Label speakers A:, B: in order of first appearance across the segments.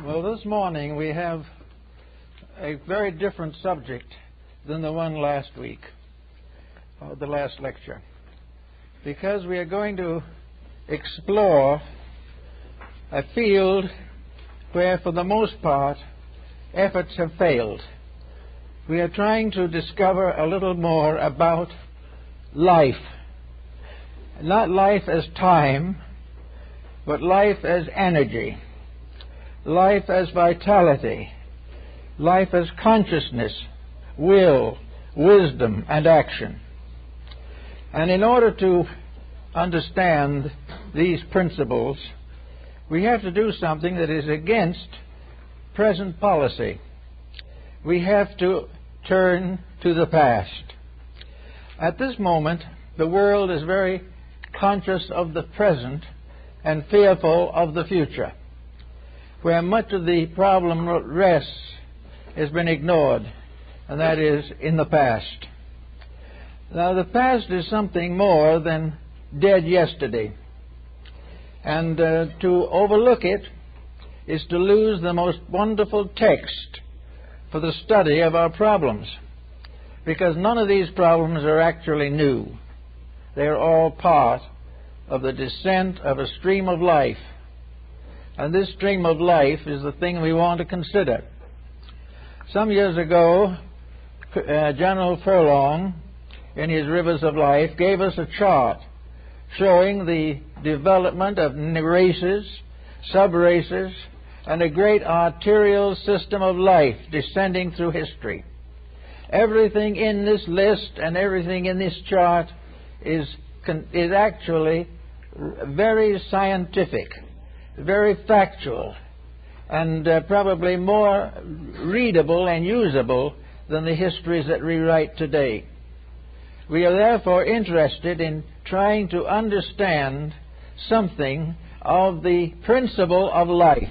A: Well, this morning we have a very different subject than the one last week, the last lecture, because we are going to explore a field where, for the most part, efforts have failed. We are trying to discover a little more about life. Not life as time, but life as energy, life as vitality, life as consciousness, will, wisdom, and action. And in order to understand these principles, we have to do something that is against present policy. We have to turn to the past. At this moment, the world is very conscious of the present and fearful of the future, where much of the problem rests has been ignored, and that is in the past. Now, the past is something more than dead yesterday, and to overlook it is to lose the most wonderful text for the study of our problems, because none of these problems are actually new. They are all part of the descent of a stream of life. And this stream of life is the thing we want to consider. Some years ago, General Furlong, in his Rivers of Life, gave us a chart showing the development of races, sub-races, and a great arterial system of life descending through history. Everything in this list and everything in this chart is actually very scientific, very factual, and probably more readable and usable than the histories that we write today. We are therefore interested in trying to understand something of the principle of life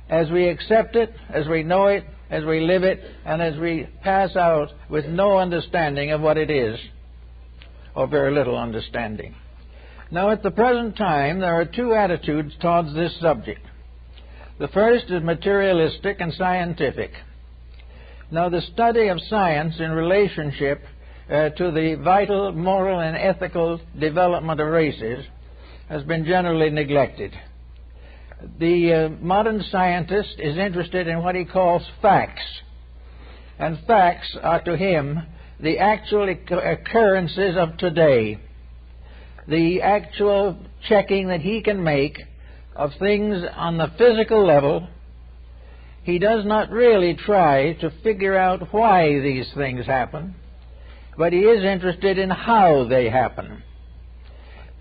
A: as we accept it, as we know it, as we live it, and as we pass out with no understanding of what it is, or very little understanding. Now, at the present time, there are two attitudes towards this subject. The first is materialistic and scientific. Now, the study of science in relationship to the vital, moral, and ethical development of races has been generally neglected. The modern scientist is interested in what he calls facts, and facts are to him the actual occurrences of today, the actual checking that he can make of things on the physical level. He does not really try to figure out why these things happen, but he is interested in how they happen.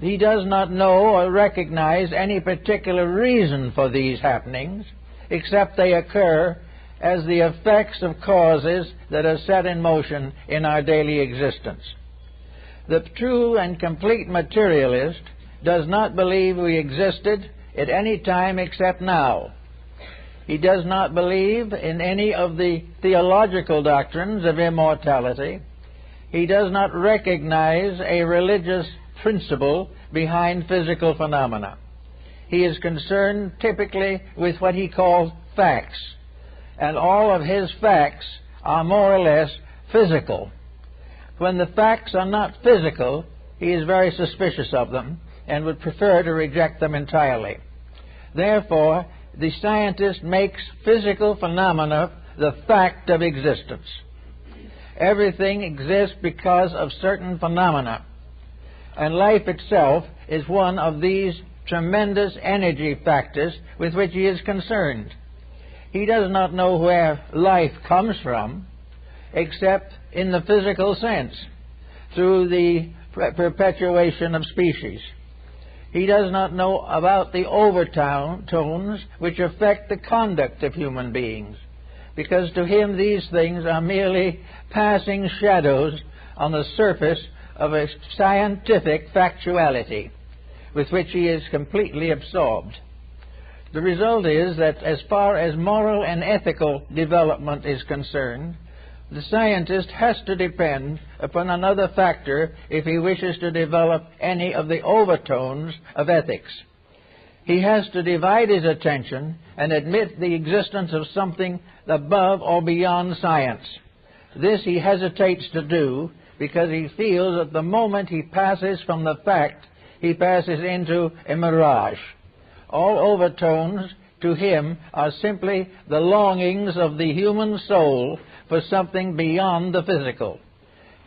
A: He does not know or recognize any particular reason for these happenings, except they occur as the effects of causes that are set in motion in our daily existence. The true and complete materialist does not believe we existed at any time except now. He does not believe in any of the theological doctrines of immortality. He does not recognize a religious principle behind physical phenomena. He is concerned typically with what he calls facts, and all of his facts are more or less physical. When the facts are not physical, he is very suspicious of them and would prefer to reject them entirely. Therefore, the scientist makes physical phenomena the fact of existence. Everything exists because of certain phenomena, and life itself is one of these tremendous energy factors with which he is concerned. He does not know where life comes from, except in the physical sense, through the perpetuation of species. He does not know about the overtones which affect the conduct of human beings, because to him these things are merely passing shadows on the surface of a scientific factuality with which he is completely absorbed. The result is that as far as moral and ethical development is concerned, the scientist has to depend upon another factor if he wishes to develop any of the overtones of ethics. He has to divide his attention and admit the existence of something above or beyond science. This he hesitates to do because he feels that the moment he passes from the fact, he passes into a mirage. All overtones to him are simply the longings of the human soul for something beyond the physical.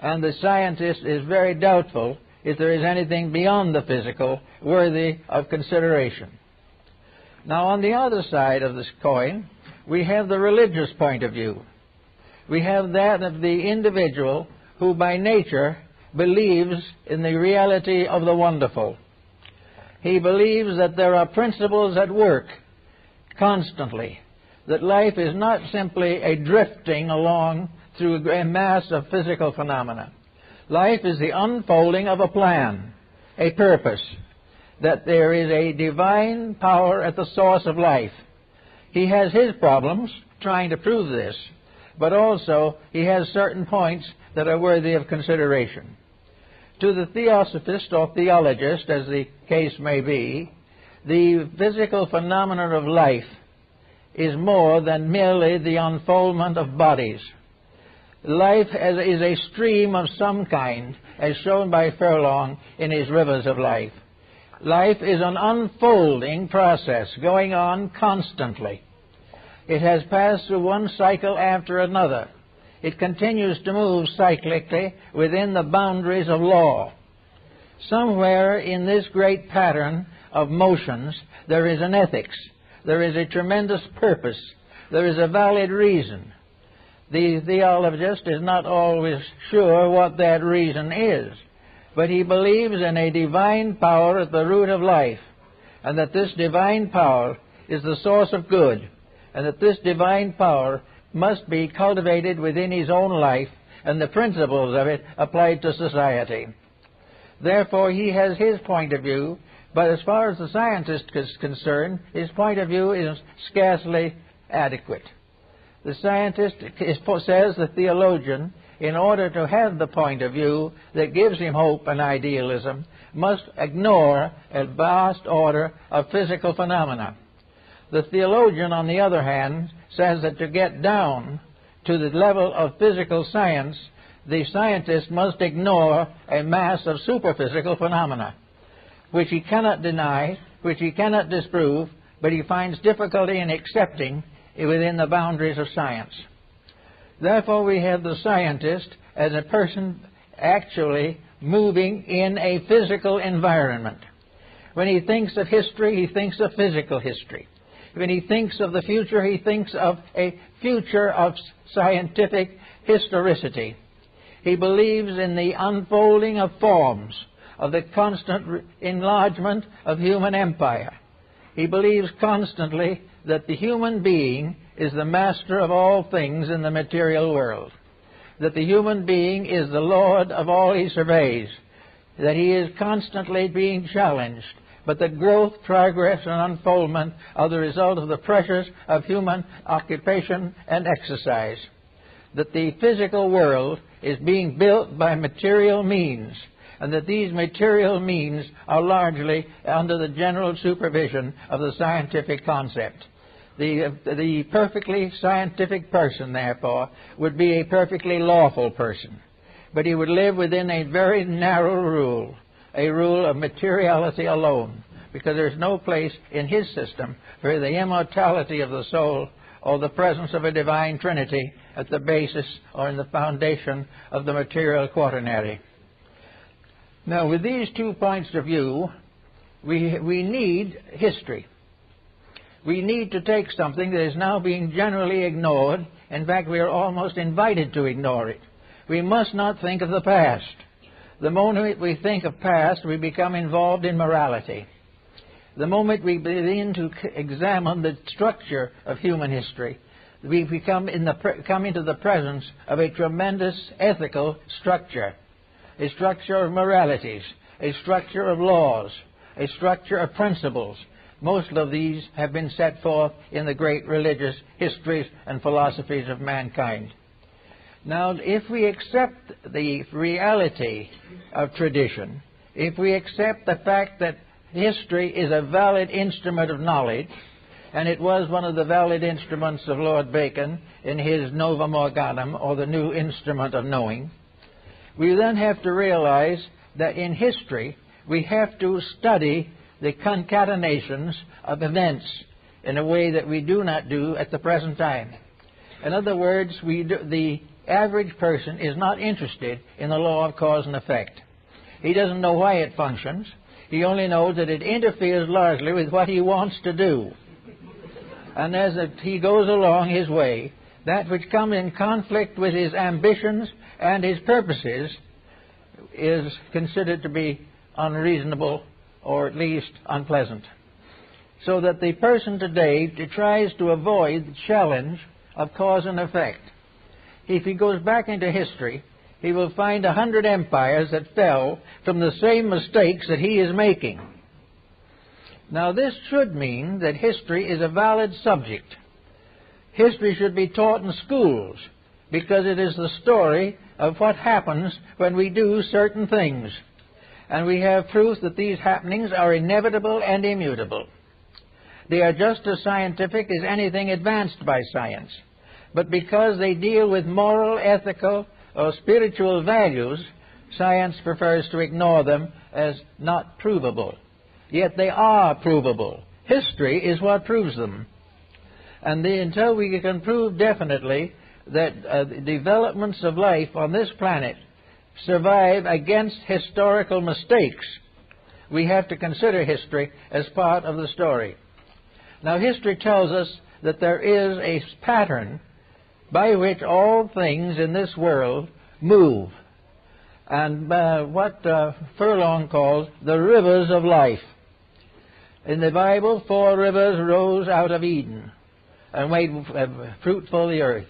A: And the scientist is very doubtful if there is anything beyond the physical worthy of consideration. Now, on the other side of this coin, we have the religious point of view. We have that of the individual who by nature believes in the reality of the wonderful. He believes that there are principles at work constantly, that life is not simply a drifting along through a mass of physical phenomena. Life is the unfolding of a plan, a purpose, that there is a divine power at the source of life. He has his problems trying to prove this, but also he has certain points that are worthy of consideration. To the theosophist or theologist, as the case may be, the physical phenomenon of life is more than merely the unfoldment of bodies. Life is a stream of some kind, as shown by Furlong in his Rivers of Life. Life is an unfolding process going on constantly. It has passed through one cycle after another. It continues to move cyclically within the boundaries of law. Somewhere in this great pattern of motions, there is an ethics. There is a tremendous purpose. There is a valid reason. The theologist is not always sure what that reason is, but he believes in a divine power at the root of life, and that this divine power is the source of good, and that this divine power must be cultivated within his own life and the principles of it applied to society. Therefore, he has his point of view, but as far as the scientist is concerned, his point of view is scarcely adequate. The scientist says, the theologian, in order to have the point of view that gives him hope and idealism, must ignore a vast order of physical phenomena. The theologian, on the other hand, says that to get down to the level of physical science, the scientist must ignore a mass of superphysical phenomena, which he cannot deny, which he cannot disprove, but he finds difficulty in accepting within the boundaries of science. Therefore, we have the scientist as a person actually moving in a physical environment. When he thinks of history, he thinks of physical history. When he thinks of the future, he thinks of a future of scientific historicity. He believes in the unfolding of forms, of the constant enlargement of human empire. He believes constantly that the human being is the master of all things in the material world, that the human being is the lord of all he surveys, that he is constantly being challenged, but that growth, progress, and unfoldment are the result of the pressures of human occupation and exercise, that the physical world is being built by material means, and that these material means are largely under the general supervision of the scientific concept. The perfectly scientific person, therefore, would be a perfectly lawful person, but he would live within a very narrow rule, a rule of materiality alone, because there's no place in his system for the immortality of the soul or the presence of a divine trinity at the basis or in the foundation of the material quaternary. Now, with these 2 points of view, we need history. We need to take something that is now being generally ignored. In fact, we are almost invited to ignore it. We must not think of the past. The moment we think of past, we become involved in morality. The moment we begin to examine the structure of human history, we come into the presence of a tremendous ethical structure, a structure of moralities, a structure of laws, a structure of principles. Most of these have been set forth in the great religious histories and philosophies of mankind. Now, if we accept the reality of tradition, if we accept the fact that history is a valid instrument of knowledge, and it was one of the valid instruments of Lord Bacon in his Novum Organum, or the new instrument of knowing, we then have to realize that in history we have to study the concatenations of events in a way that we do not do at the present time. In other words, the average person is not interested in the law of cause and effect. He doesn't know why it functions. He only knows that it interferes largely with what he wants to do. And as he goes along his way, that which comes in conflict with his ambitions and his purposes is considered to be unreasonable, or at least unpleasant. So that the person today tries to avoid the challenge of cause and effect. If he goes back into history, he will find 100 empires that fell from the same mistakes that he is making. Now, this should mean that history is a valid subject. History should be taught in schools, because it is the story of what happens when we do certain things. And we have proof that these happenings are inevitable and immutable. They are just as scientific as anything advanced by science. But because they deal with moral, ethical, or spiritual values, science prefers to ignore them as not provable. Yet they are provable. History is what proves them. And until we can prove definitely that the developments of life on this planet survive against historical mistakes, we have to consider history as part of the story. Now, history tells us that there is a pattern by which all things in this world move, and what Furlong calls the rivers of life. In the Bible, 4 rivers rose out of Eden and made fruitful the earth.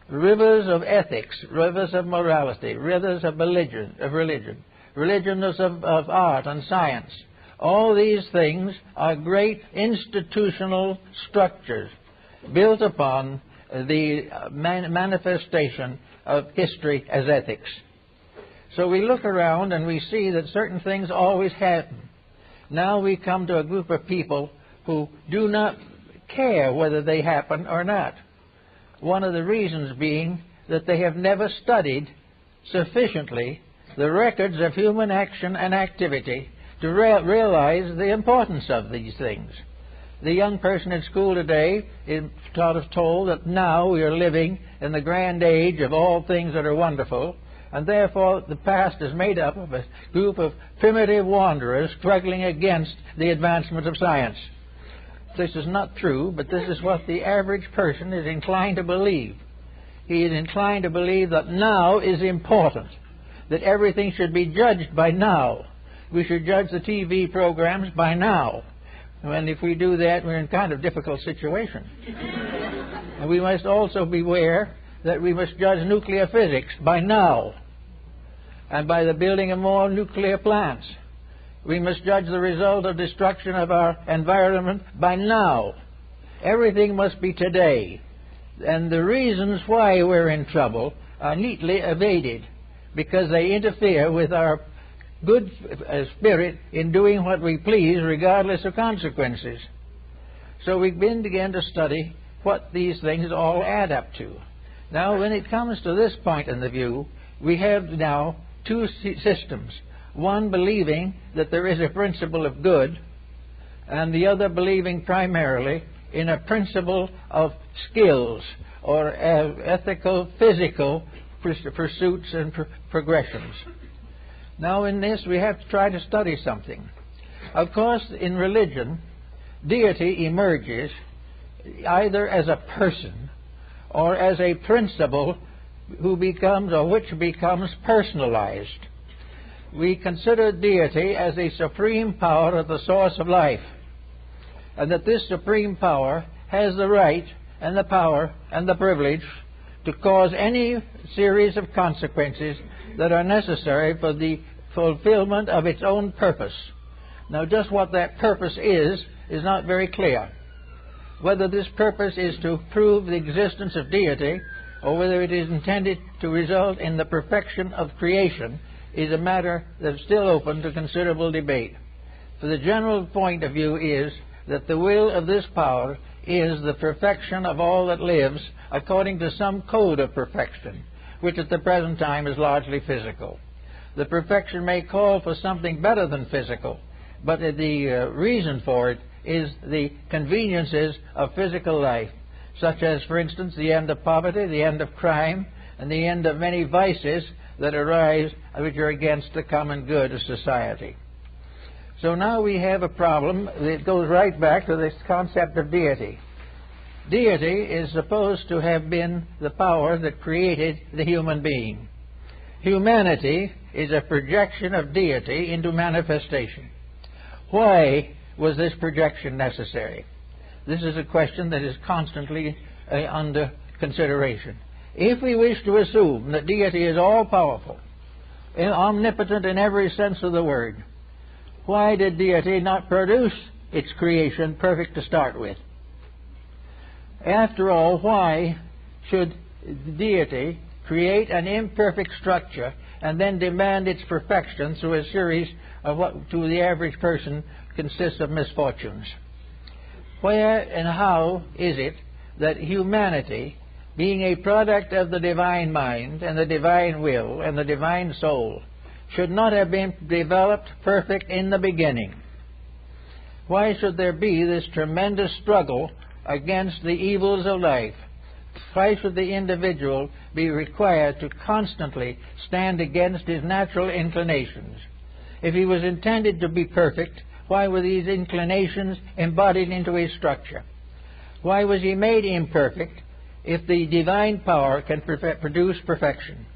A: Rivers of ethics, rivers of morality, rivers of religion, religions of art and science. All these things are great institutional structures built upon the manifestation of history as ethics. So we look around and we see that certain things always happen. Now we come to a group of people who do not care whether they happen or not. One of the reasons being that they have never studied sufficiently the records of human action and activity to realize the importance of these things. The young person in school today is sort of told that now we are living in the grand age of all things that are wonderful, and therefore the past is made up of a group of primitive wanderers struggling against the advancement of science. This is not true, but this is what the average person is inclined to believe. He is inclined to believe that now is important, that everything should be judged by now. We should judge the TV programs by now. And if we do that, we're in kind of difficult situation. And we must also beware that we must judge nuclear physics by now, and by the building of more nuclear plants. We must judge the result of destruction of our environment by now. Everything must be today. And the reasons why we're in trouble are neatly evaded, because they interfere with our good spirit in doing what we please regardless of consequences. So we begin to study what these things all add up to. Now, when it comes to this point in the view, we have now 2 systems. One believing that there is a principle of good, and the other believing primarily in a principle of skills, or ethical, physical pursuits and progressions. Now, in this, we have to try to study something. Of course, in religion, deity emerges either as a person or as a principle who becomes, or which becomes, personalized. We consider deity as a supreme power at the source of life, and that this supreme power has the right and the power and the privilege to cause any series of consequences that are necessary for the fulfillment of its own purpose. Now, just what that purpose is not very clear. Whether this purpose is to prove the existence of deity, or whether it is intended to result in the perfection of creation, is a matter that's still open to considerable debate. For the general point of view is that the will of this power is the perfection of all that lives according to some code of perfection, which at the present time is largely physical. The perfection may call for something better than physical, but the reason for it is the conveniences of physical life, such as, for instance, the end of poverty, the end of crime, and the end of many vices that arise which are against the common good of society. So now we have a problem that goes right back to this concept of deity. Deity is supposed to have been the power that created the human being. Humanity is a projection of deity into manifestation. Why was this projection necessary? This is a question that is constantly under consideration. If we wish to assume that deity is all-powerful, omnipotent in every sense of the word, why did deity not produce its creation perfect to start with? After all, why should deity create an imperfect structure and then demand its perfection through a series of what to the average person consists of misfortunes? Where and how is it that humanity, being a product of the divine mind and the divine will and the divine soul, should not have been developed perfect in the beginning? Why should there be this tremendous struggle against the evils of life? Why should the individual be required to constantly stand against his natural inclinations? If he was intended to be perfect, why were these inclinations embodied into his structure? Why was he made imperfect if the divine power can produce perfection?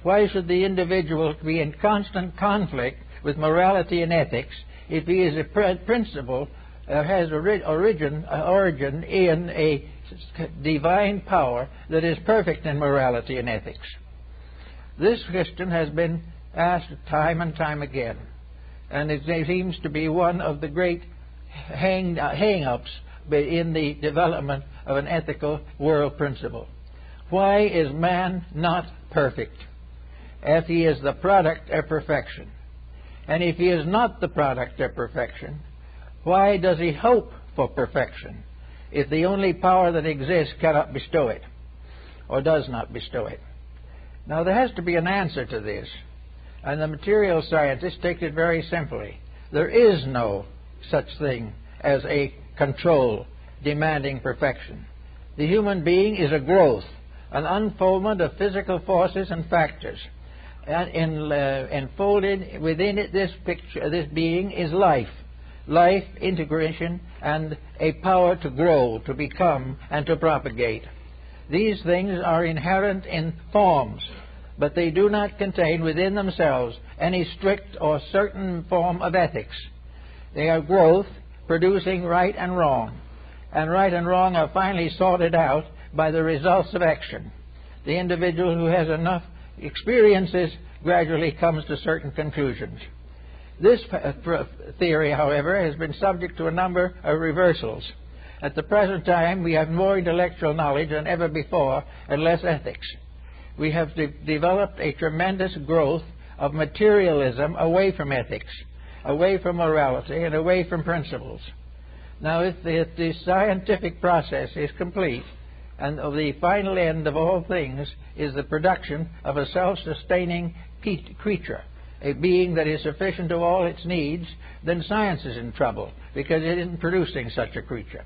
A: Why should the individual be in constant conflict with morality and ethics if he is a principle has origin in a divine power that is perfect in morality and ethics? This question has been asked time and time again, and it seems to be one of the great hang-ups in the development of an ethical world principle. Why is man not perfect if he is the product of perfection? And if he is not the product of perfection, why does he hope for perfection if the only power that exists cannot bestow it, or does not bestow it? Now, there has to be an answer to this, and the material scientist takes it very simply. There is no such thing as a control demanding perfection. The human being is a growth, an unfoldment of physical forces and factors. And enfolded within it, this being is life. Life, integration, and a power to grow, to become, and to propagate. These things are inherent in forms, but they do not contain within themselves any strict or certain form of ethics. They are growth, producing right and wrong, and right and wrong are finally sorted out by the results of action. The individual who has enough experiences gradually comes to certain conclusions. This theory, however, has been subject to a number of reversals. At the present time, we have more intellectual knowledge than ever before and less ethics. We have developed a tremendous growth of materialism away from ethics, away from morality, and away from principles. Now, if the scientific process is complete, and the final end of all things is the production of a self-sustaining creature, a being that is sufficient to all its needs, then science is in trouble because it isn't producing such a creature.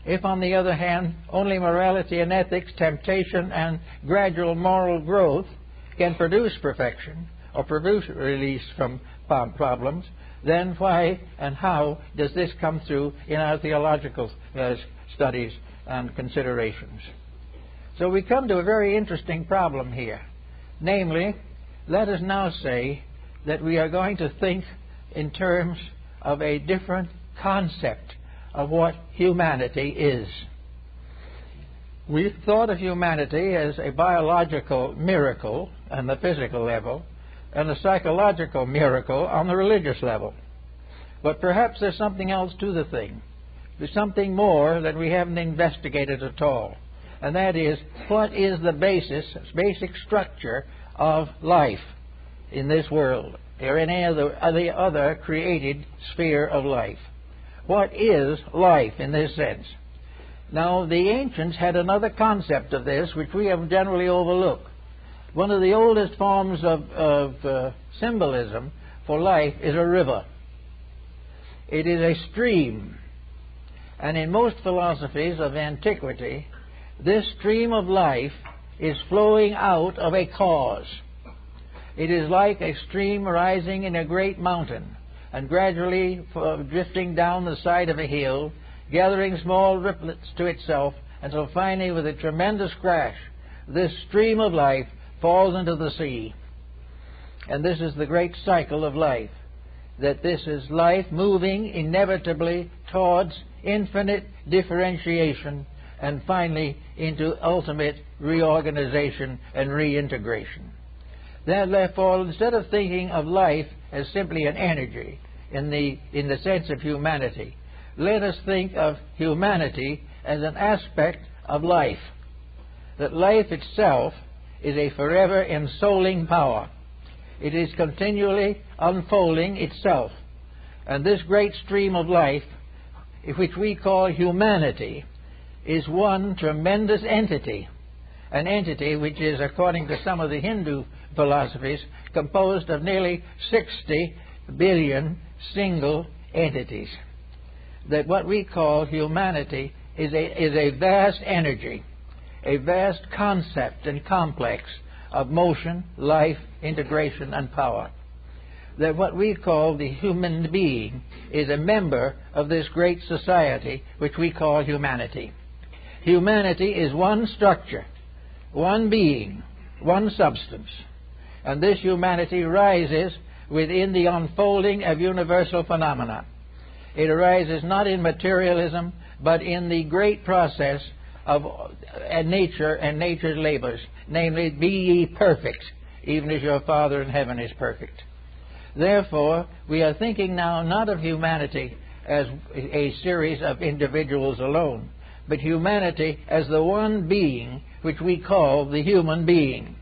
A: If, on the other hand, only morality and ethics, temptation, and gradual moral growth can produce perfection or produce release from problems, then why and how does this come through in our theological studies and considerations? So we come to a very interesting problem here. Namely, let us now say that we are going to think in terms of a different concept of what humanity is. We've thought of humanity as a biological miracle on the physical level and a psychological miracle on the religious level. But perhaps there's something else to the thing. There's something more that we haven't investigated at all. And that is, what is the basic structure of life? in this world or any other created sphere of life. What is life in this sense? Now, the ancients had another concept of this which we have generally overlooked. One of the oldest forms of symbolism for life is a river. It is a stream. And in most philosophies of antiquity, this stream of life is flowing out of a cause. It is like a stream rising in a great mountain and gradually drifting down the side of a hill, gathering small ripplets to itself until finally, with a tremendous crash, this stream of life falls into the sea. And this is the great cycle of life, that this is life moving inevitably towards infinite differentiation and finally into ultimate reorganization and reintegration. Therefore, instead of thinking of life as simply an energy in the sense of humanity, let us think of humanity as an aspect of life. That life itself is a forever ensouling power. It is continually unfolding itself. And this great stream of life, which we call humanity, is one tremendous entity. An entity which is, according to some of the Hindu philosophies, composed of nearly 60 billion single entities. That what we call humanity is a vast energy, a vast concept and complex of motion, life, integration, and power. That what we call the human being is a member of this great society which we call humanity. Humanity is one structure, one being, one substance, and this humanity rises within the unfolding of universal phenomena. It arises not in materialism, but in the great process of nature and nature's labors, namely, be ye perfect, even as your Father in heaven is perfect. Therefore, we are thinking now not of humanity as a series of individuals alone, but humanity as the one being which we call the human being.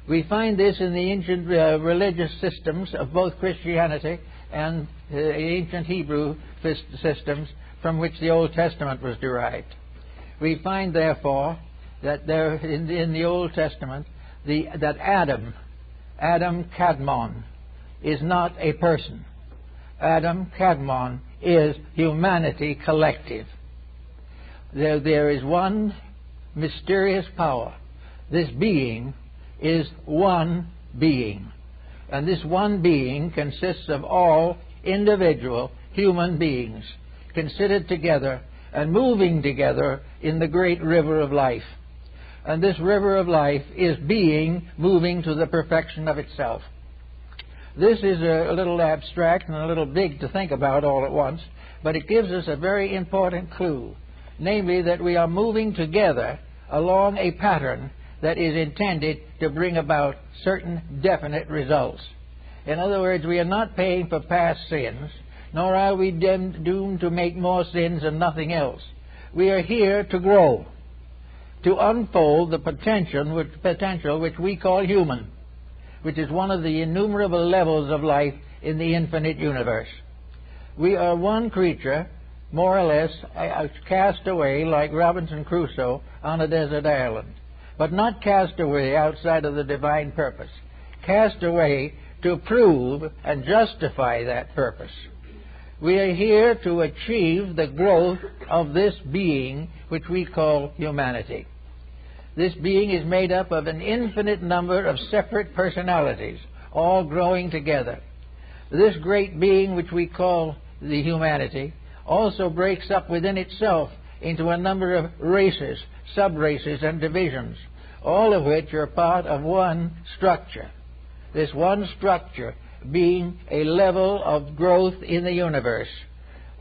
A: We find this in the ancient religious systems of both Christianity and ancient Hebrew systems from which the Old Testament was derived. We find, therefore, that there in the Old Testament that Adam Kadmon, is not a person. Adam Kadmon is humanity collective. There is one mysterious power. This being is one being. And this one being consists of all individual human beings considered together and moving together in the great river of life. And this river of life is being moving to the perfection of itself. This is a little abstract and a little big to think about all at once, but it gives us a very important clue, namely that we are moving together along a pattern that is intended to bring about certain definite results. In other words, we are not paying for past sins, nor are we doomed to make more sins and nothing else. We are here to grow, to unfold the potential which we call human, which is one of the innumerable levels of life in the infinite universe. We are one creature, more or less, cast away like Robinson Crusoe on a desert island, but not cast away outside of the divine purpose, cast away to prove and justify that purpose. We are here to achieve the growth of this being which we call humanity. This being is made up of an infinite number of separate personalities, all growing together. This great being which we call the humanity also breaks up within itself into a number of races, sub-races, and divisions, all of which are part of one structure. This one structure being a level of growth in the universe,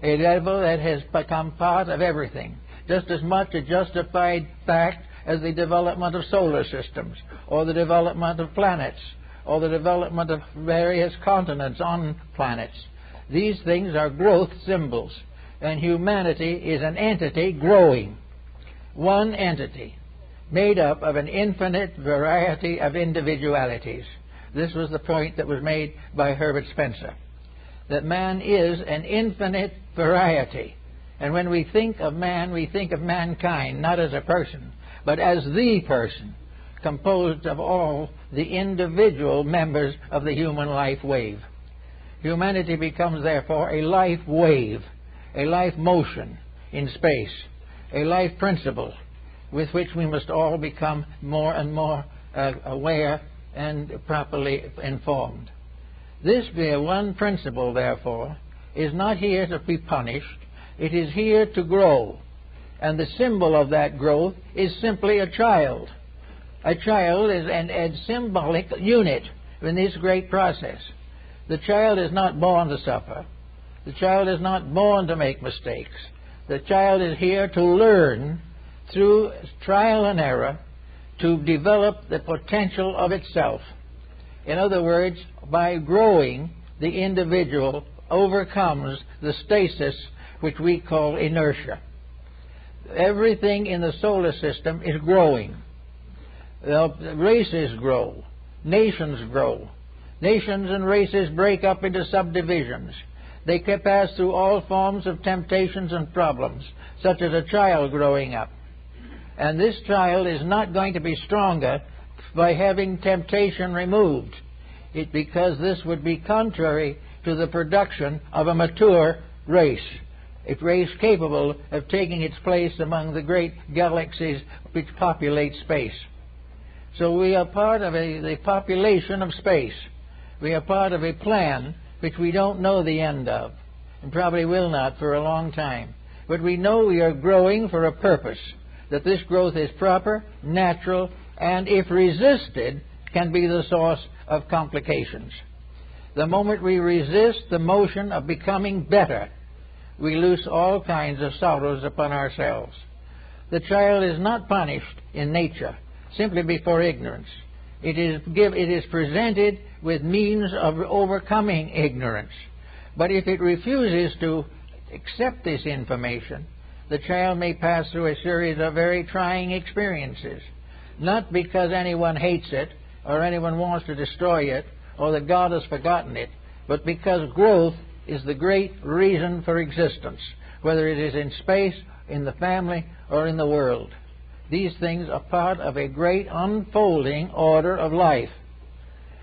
A: a level that has become part of everything, just as much a justified fact as the development of solar systems, or the development of planets, or the development of various continents on planets. These things are growth symbols, and humanity is an entity growing. One entity, made up of an infinite variety of individualities, This was the point that was made by Herbert Spencer, that man is an infinite variety. And when we think of man, we think of mankind not as a person, but as the person, composed of all the individual members of the human life wave. Humanity becomes, therefore, a life wave, a life motion in space, a life principle with which we must all become more and more aware and properly informed. This one principle, therefore, is not here to be punished. It is here to grow. And the symbol of that growth is simply a child. A child is a symbolic unit in this great process. The child is not born to suffer. The child is not born to make mistakes. The child is here to learn through trial and error to develop the potential of itself. In other words, by growing, the individual overcomes the stasis which we call inertia. Everything in the solar system is growing. Races grow. Nations grow. Nations and races break up into subdivisions. They can pass through all forms of temptations and problems, such as a child growing up. And this child is not going to be stronger by having temptation removed, because this would be contrary to the production of a mature race, a race capable of taking its place among the great galaxies which populate space. So we are part of the population of space. We are part of a plan which we don't know the end of, and probably will not for a long time. But we know we are growing for a purpose, that this growth is proper, natural, and if resisted, can be the source of complications. The moment we resist the motion of becoming better, we loose all kinds of sorrows upon ourselves. The child is not punished in nature simply before ignorance. It is presented with means of overcoming ignorance. But if it refuses to accept this information, the child may pass through a series of very trying experiences, not because anyone hates it or anyone wants to destroy it or that God has forgotten it, but because growth is the great reason for existence, whether it is in space, in the family, or in the world. These things are part of a great unfolding order of life.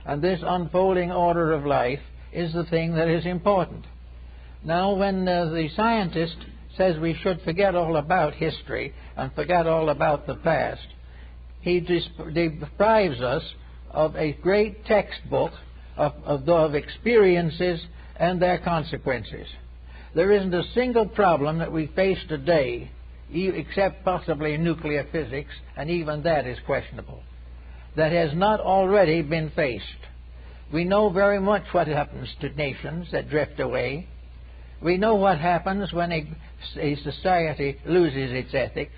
A: And this unfolding order of life is the thing that is important. Now, when the scientist says we should forget all about history and forget all about the past, he deprives us of a great textbook of experiences and their consequences. There isn't a single problem that we face today, except possibly nuclear physics, and even that is questionable, that has not already been faced. We know very much what happens to nations that drift away. We know what happens when a society loses its ethics.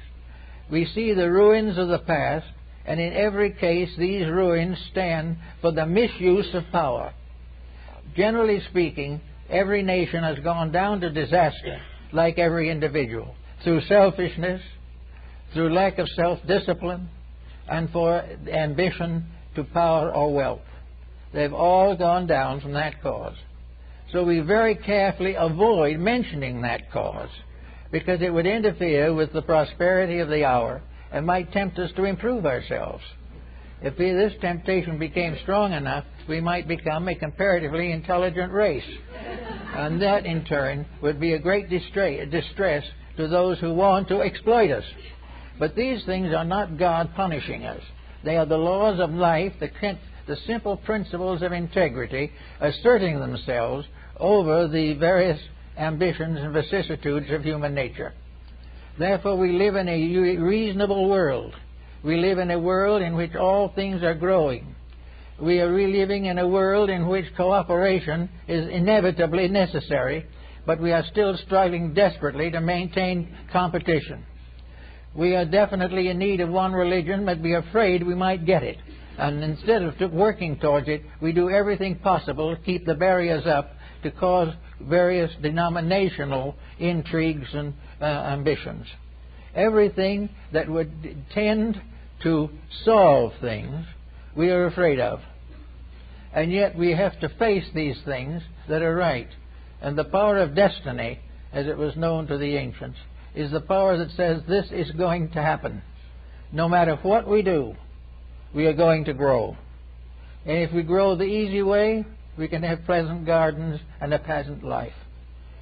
A: We see the ruins of the past, and in every case these ruins stand for the misuse of power. Generally speaking, every nation has gone down to disaster, like every individual, through selfishness, through lack of self-discipline, and for ambition to power or wealth. They've all gone down from that cause. So we very carefully avoid mentioning that cause, because it would interfere with the prosperity of the hour and might tempt us to improve ourselves. If this temptation became strong enough, we might become a comparatively intelligent race. And that, in turn, would be a great distress to those who want to exploit us. But these things are not God punishing us. They are the laws of life, the simple principles of integrity asserting themselves over the various ambitions and vicissitudes of human nature. Therefore, we live in a reasonable world. We live in a world in which all things are growing. We are living in a world in which cooperation is inevitably necessary, but we are still struggling desperately to maintain competition. We are definitely in need of one religion, but we are afraid we might get it. And instead of working towards it, we do everything possible to keep the barriers up to cause various denominational intrigues and ambitions. Everything that would tend to solve things, we are afraid of. And yet we have to face these things that are right. And the power of destiny, as it was known to the ancients, is the power that says this is going to happen. No matter what we do, we are going to grow. And if we grow the easy way, we can have pleasant gardens and a pleasant life.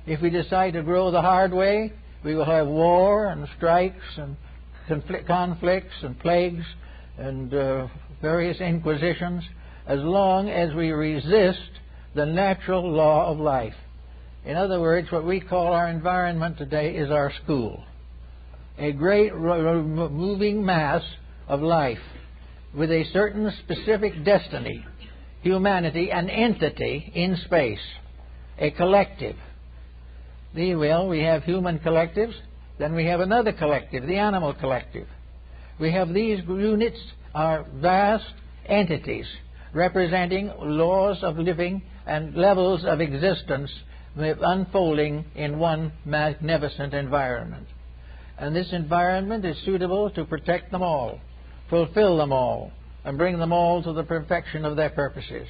A: If we decide to grow the hard way, we will have war and strikes and conflicts and plagues and various inquisitions, as long as we resist the natural law of life. In other words, what we call our environment today is our school. A great moving mass of life with a certain specific destiny, humanity, an entity in space, a collective. We have human collectives, then we have another collective, the animal collective. We have these units are vast entities representing laws of living and levels of existence unfolding in one magnificent environment. And this environment is suitable to protect them all, fulfill them all, and bring them all to the perfection of their purposes.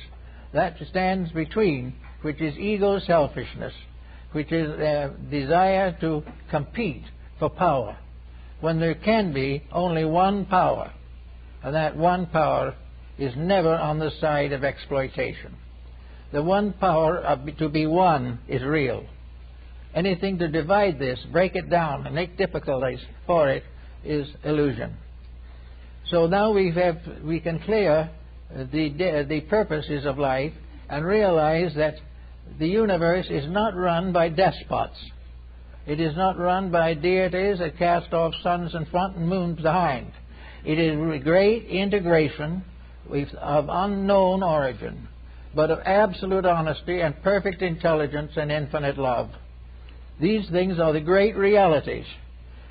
A: That stands between, which is ego selfishness, which is a desire to compete for power, when there can be only one power, and that one power is never on the side of exploitation. The one power to be one is real. Anything to divide this, break it down, and make difficulties for it is illusion. So now we can clear the purposes of life and realize that the universe is not run by despots. It is not run by deities that cast off suns in front and moons behind. It is a great integration of unknown origin, but of absolute honesty and perfect intelligence and infinite love. These things are the great realities,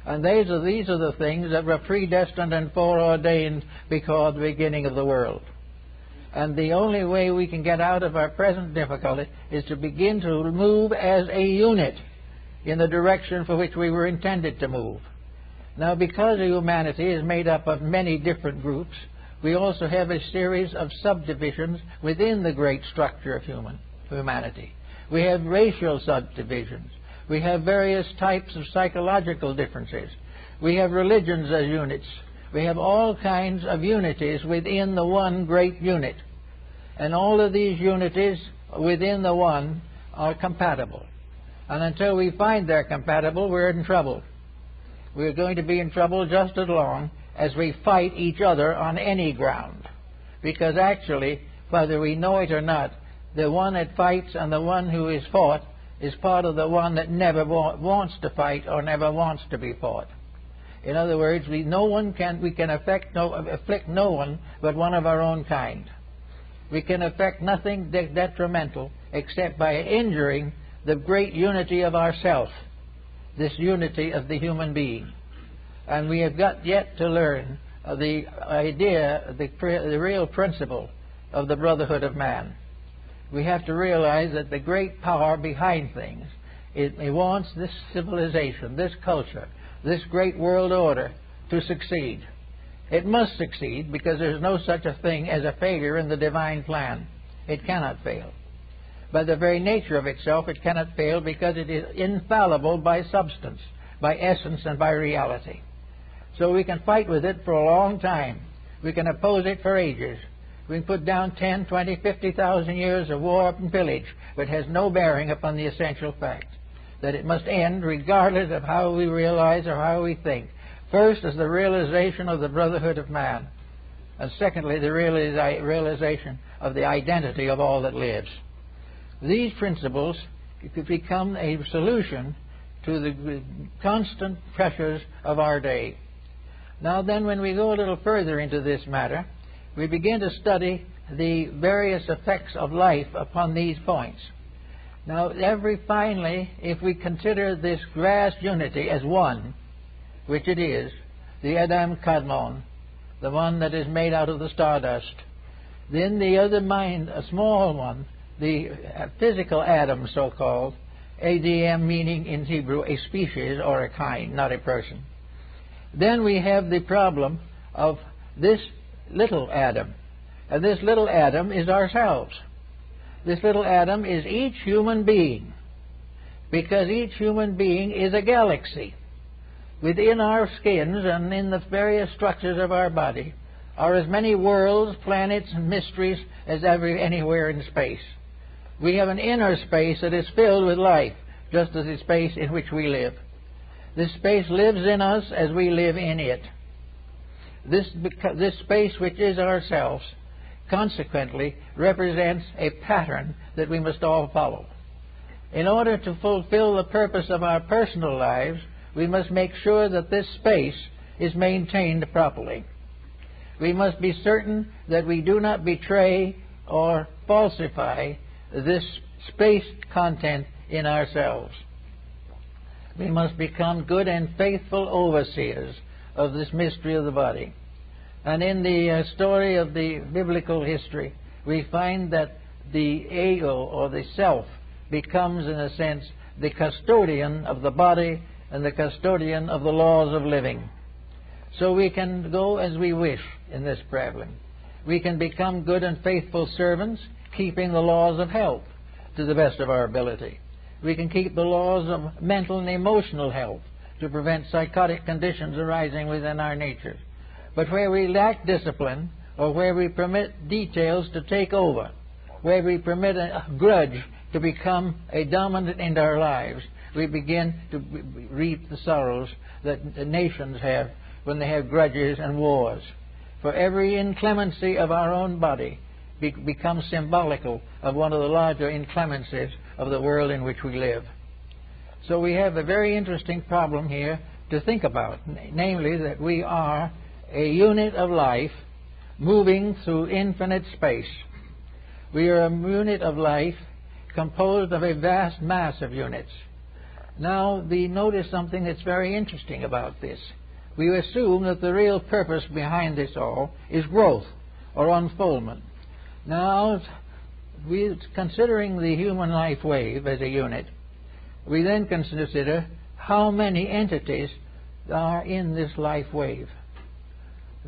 A: and these are the things that were predestined and foreordained before the beginning of the world. And the only way we can get out of our present difficulty is to begin to move as a unit in the direction for which we were intended to move. Now, because humanity is made up of many different groups, we also have a series of subdivisions within the great structure of humanity. We have racial subdivisions. We have various types of psychological differences. We have religions as units. We have all kinds of unities within the one great unit. And all of these unities within the one are compatible. And until we find they're compatible, we're in trouble. We're going to be in trouble just as long as we fight each other on any ground. Because actually, whether we know it or not, the one that fights and the one who is fought is part of the one that never wants to fight or never wants to be fought. In other words, we can afflict no one but one of our own kind. We can affect nothing detrimental except by injuring the great unity of ourself, this unity of the human being. And we have got yet to learn the idea, the real principle of the brotherhood of man. We have to realize that the great power behind things, it wants this civilization, this culture, this great world order to succeed. It must succeed because there's no such a thing as a failure in the divine plan. It cannot fail. By the very nature of itself, it cannot fail because it is infallible by substance, by essence, and by reality. So we can fight with it for a long time. We can oppose it for ages. We can put down 10, 20, 50,000 years of war and pillage, but it has no bearing upon the essential fact that it must end regardless of how we realize or how we think. First is the realization of the brotherhood of man, and secondly, the realization of the identity of all that lives. These principles could become a solution to the constant pressures of our day. Now then, when we go a little further into this matter, we begin to study the various effects of life upon these points. Now, finally, if we consider this vast unity as one, which it is, the Adam Kadmon, the one that is made out of the stardust, then the other mind, a small one, the physical atom, so-called, ADM meaning in Hebrew a species or a kind, not a person. Then we have the problem of this little atom, And this little atom is ourselves. This little atom is each human being, because each human being is a galaxy. Within our skins and in the various structures of our body are as many worlds, planets, and mysteries as anywhere in space. We have an inner space that is filled with life, just as the space in which we live. This space lives in us as we live in it. This space, which is ourselves, consequently represents a pattern that we must all follow. In order to fulfill the purpose of our personal lives, we must make sure that this space is maintained properly. We must be certain that we do not betray or falsify this space content in ourselves. We must become good and faithful overseers of this mystery of the body. And in the story of the biblical history, we find that the ego, or the self, becomes, in a sense, the custodian of the body and the custodian of the laws of living. So we can go as we wish in this traveling. We can become good and faithful servants, keeping the laws of health to the best of our ability. We can keep the laws of mental and emotional health to prevent psychotic conditions arising within our nature. But where we lack discipline, or where we permit details to take over, where we permit a grudge to become a dominant in our lives, we begin to reap the sorrows that the nations have when they have grudges and wars. For every inclemency of our own body becomes symbolical of one of the larger inclemencies of the world in which we live. So we have a very interesting problem here to think about, namely that we are a unit of life moving through infinite space. We are a unit of life composed of a vast mass of units. Now, notice something that's very interesting about this. We assume that the real purpose behind this all is growth or unfoldment. Now, considering the human life wave as a unit, we then consider how many entities are in this life wave.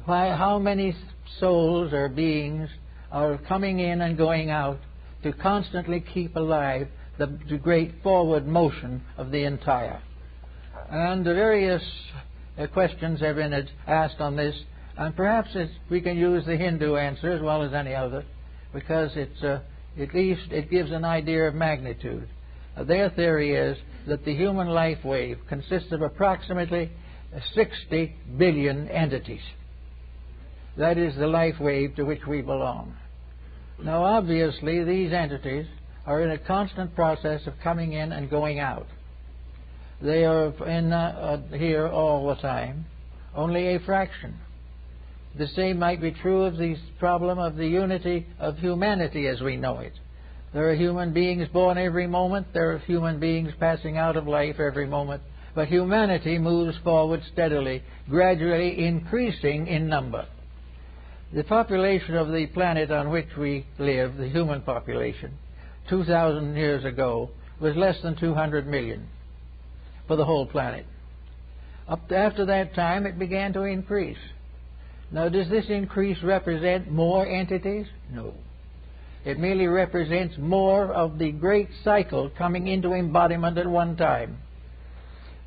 A: How many souls or beings are coming in and going out to constantly keep alive the great forward motion of the entire. And the various questions have been asked on this, and perhaps we can use the Hindu answer as well as any other, because at least it gives an idea of magnitude. Their theory is that the human life wave consists of approximately 60 billion entities. That is the life wave to which we belong. Now, obviously, these entities are in a constant process of coming in and going out. They are here all the time, only a fraction. The same might be true of the problem of the unity of humanity as we know it. There are human beings born every moment. There are human beings passing out of life every moment. But humanity moves forward steadily, gradually increasing in number. The population of the planet on which we live, the human population, 2,000 years ago, was less than 200 million for the whole planet. After that time, it began to increase. Now, does this increase represent more entities? No. It merely represents more of the great cycle coming into embodiment at one time.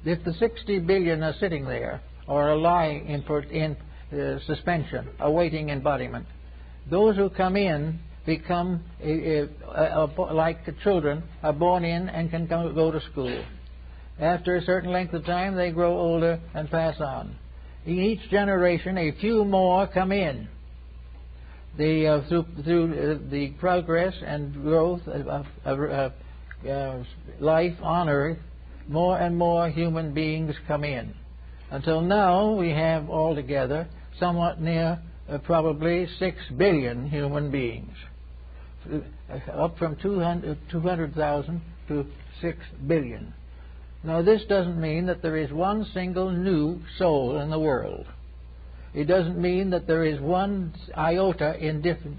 A: If the 60 billion are sitting there, or are lying in suspension, awaiting embodiment, those who come in become like the children are born in and can go to school. After a certain length of time, they grow older and pass on. In each generation, a few more come in. Through the progress and growth of life on Earth, more and more human beings come in. Until now, we have altogether somewhat near probably 6 billion human beings, up from 200,000 to 6 billion. Now, this doesn't mean that there is one single new soul in the world. It doesn't mean that there is one iota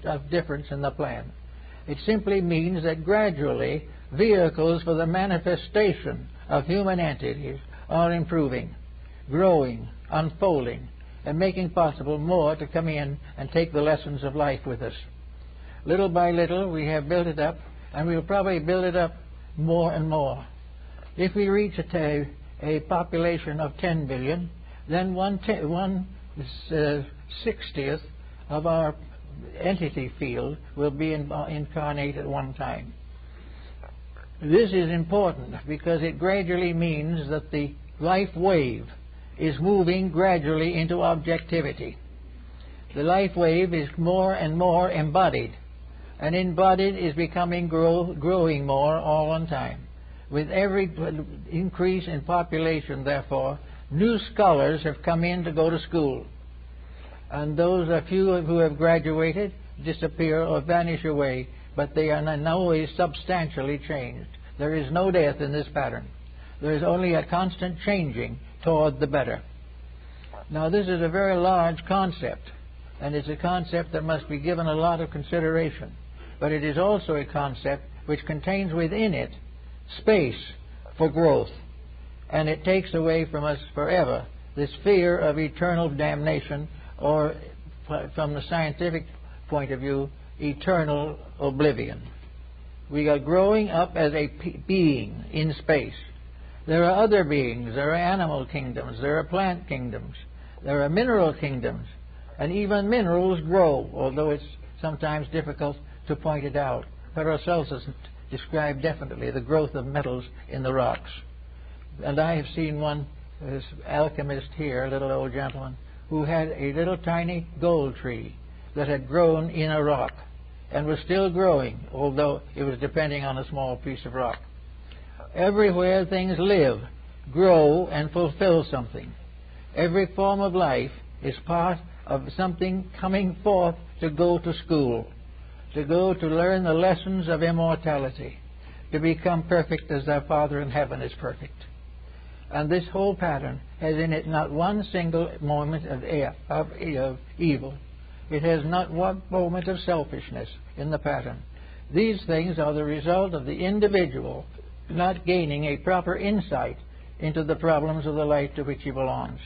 A: of difference in the plan. It simply means that gradually vehicles for the manifestation of human entities are improving, growing, unfolding, and making possible more to come in and take the lessons of life with us. Little by little, we have built it up, and we'll probably build it up more and more. If we reach a population of 10 billion, then 1/60th of our entity field will be incarnate at one time. This is important because it gradually means that the life wave is moving gradually into objectivity. The life wave is more and more embodied, and embodied is becoming growing more all on time. With every increase in population, therefore, new scholars have come in to go to school, and those a few who have graduated disappear or vanish away, but they are in no way substantially changed. There is no death in this pattern. There is only a constant changing toward the better. Now, this is a very large concept, and it's a concept that must be given a lot of consideration, but it is also a concept which contains within it space for growth, and it takes away from us forever this fear of eternal damnation, or from the scientific point of view, eternal oblivion. We are growing up as a being in space. There are other beings. There are animal kingdoms. There are plant kingdoms. There are mineral kingdoms. And even minerals grow, although it's sometimes difficult to point it out. Paracelsus described definitely the growth of metals in the rocks. And I have seen one, this alchemist here, a little old gentleman, who had a little tiny gold tree that had grown in a rock and was still growing, although it was depending on a small piece of rock. Everywhere things live, grow, and fulfill something. Every form of life is part of something coming forth to go to school, to go to learn the lessons of immortality, to become perfect as their Father in heaven is perfect. And this whole pattern has in it not one single moment of evil. It has not one moment of selfishness in the pattern. These things are the result of the individual not gaining a proper insight into the problems of the life to which he belongs.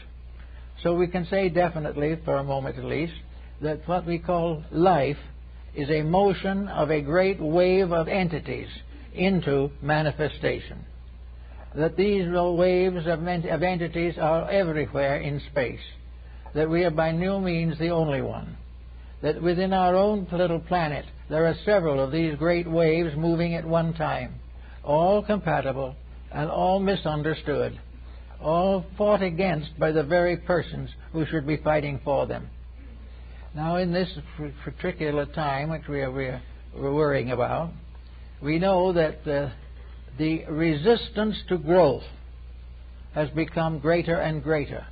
A: So we can say definitely, for a moment at least, that what we call life is a motion of a great wave of entities into manifestation. That these waves of entities are everywhere in space. That we are by no means the only one. That within our own little planet there are several of these great waves moving at one time, all compatible and all misunderstood, all fought against by the very persons who should be fighting for them. Now, in this particular time which we're worrying about, we know that the resistance to growth has become greater and greater,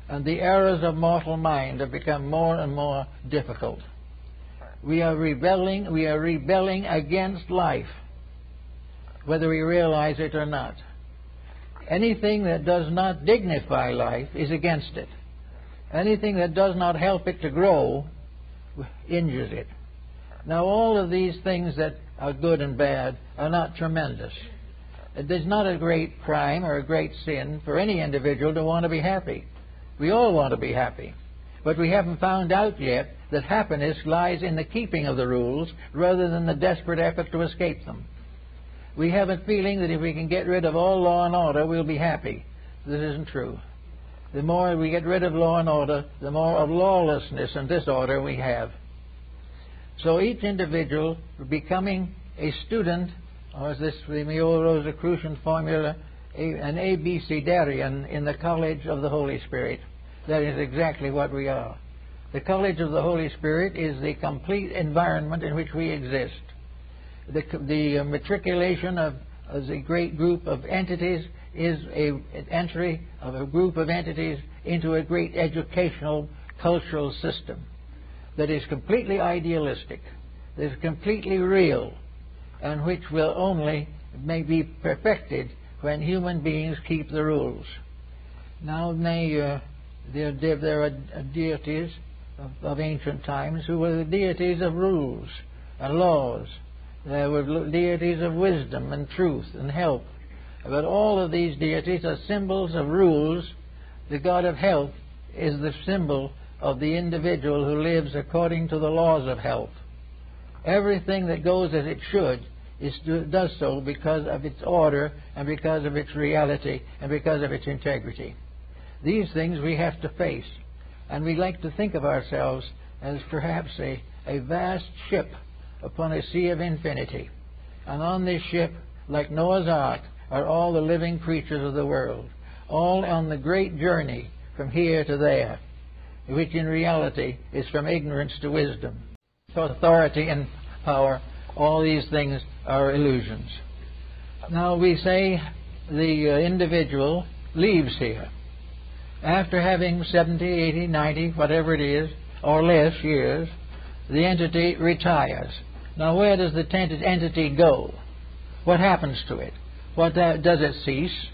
A: and the errors of mortal mind have become more and more difficult. We are rebelling against life, whether we realize it or not. Anything that does not dignify life is against it. Anything that does not help it to grow injures it. Now, all of these things that are good and bad are not tremendous. It is not a great crime or a great sin for any individual to want to be happy. We all want to be happy. But we haven't found out yet that happiness lies in the keeping of the rules rather than the desperate effort to escape them. We have a feeling that if we can get rid of all law and order, we'll be happy. This isn't true. The more we get rid of law and order, the more of lawlessness and disorder we have. So each individual becoming a student, or as this the Rosicrucian formula, an abecedarian in the College of the Holy Spirit. That is exactly what we are. The College of the Holy Spirit is the complete environment in which we exist. The matriculation of a great group of entities is an entry of a group of entities into a great educational, cultural system that is completely idealistic, that is completely real, and which will only may be perfected when human beings keep the rules. Now, there are deities of ancient times who were the deities of rules and laws. There were deities of wisdom and truth and health. But all of these deities are symbols of rules. The god of health is the symbol of the individual who lives according to the laws of health. Everything that goes as it should does so because of its order and because of its reality and because of its integrity. These things we have to face, and we like to think of ourselves as perhaps a vast ship upon a sea of infinity. And on this ship, like Noah's Ark, are all the living creatures of the world, all on the great journey from here to there, which in reality is from ignorance to wisdom. Authority and power, all these things are illusions. Now we say the individual leaves here. After having 70, 80, 90, whatever it is, or less years, the entity retires. Now where does the entity go? What happens to it? Does it cease?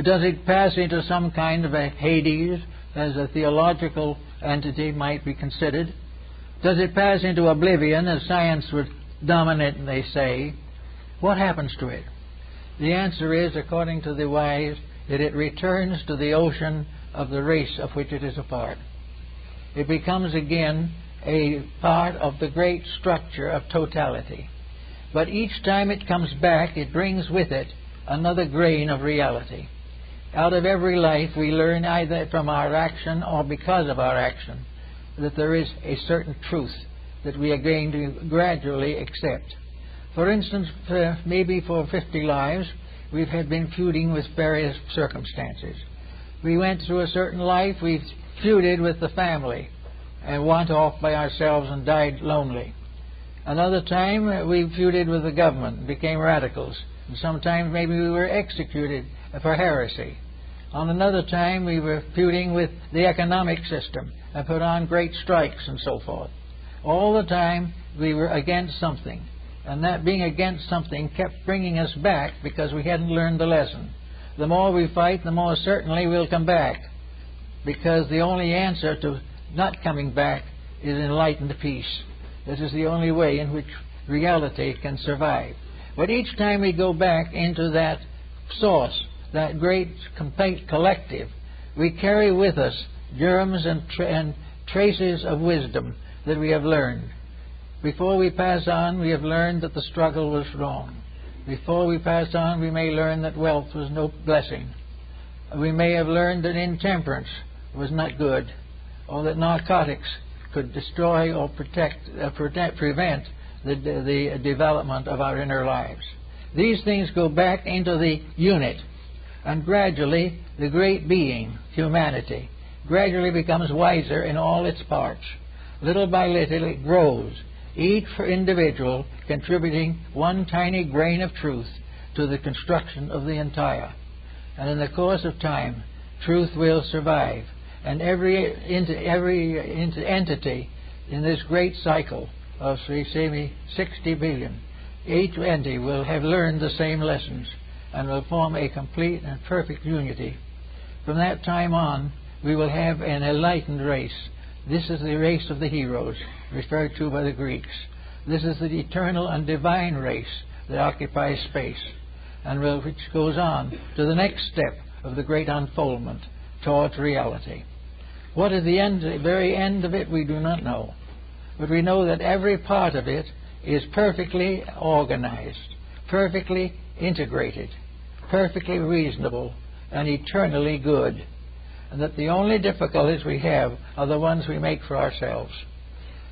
A: Does it pass into some kind of a Hades, as a theological entity might be considered? Does it pass into oblivion, as science would dominantly say? What happens to it? The answer is, according to the wise, that it returns to the ocean of the race of which it is a part. It becomes again a part of the great structure of totality. But each time it comes back, it brings with it another grain of reality. Out of every life we learn, either from our action or because of our action, that there is a certain truth that we are going to gradually accept. For instance, maybe for 50 lives, we've been feuding with various circumstances. We went through a certain life, we feuded with the family and went off by ourselves and died lonely. Another time we feuded with the government and became radicals. And sometimes maybe we were executed for heresy. On another time we were feuding with the economic system and put on great strikes and so forth. All the time we were against something. And that being against something kept bringing us back because we hadn't learned the lesson. The more we fight, the more certainly we'll come back. Because the only answer to not coming back is enlightened peace. This is the only way in which reality can survive. But each time we go back into that source, that great complete collective, we carry with us germs and traces of wisdom that we have learned. Before we pass on, we have learned that the struggle was wrong. Before we pass on, we may learn that wealth was no blessing. We may have learned that intemperance was not good, or that narcotics could destroy or prevent the development of our inner lives. These things go back into the unit, and gradually the great being, humanity, gradually becomes wiser in all its parts. Little by little it grows, each individual contributing one tiny grain of truth to the construction of the entire. And in the course of time, truth will survive. And every entity in this great cycle of, say, 60 billion, each entity will have learned the same lessons and will form a complete and perfect unity. From that time on, we will have an enlightened race. This is the race of the heroes, referred to by the Greeks. This is the eternal and divine race that occupies space, and which goes on to the next step of the great unfoldment towards reality. What is the end, the very end of it, we do not know. But we know that every part of it is perfectly organized, perfectly integrated, perfectly reasonable, and eternally good. And that the only difficulties we have are the ones we make for ourselves.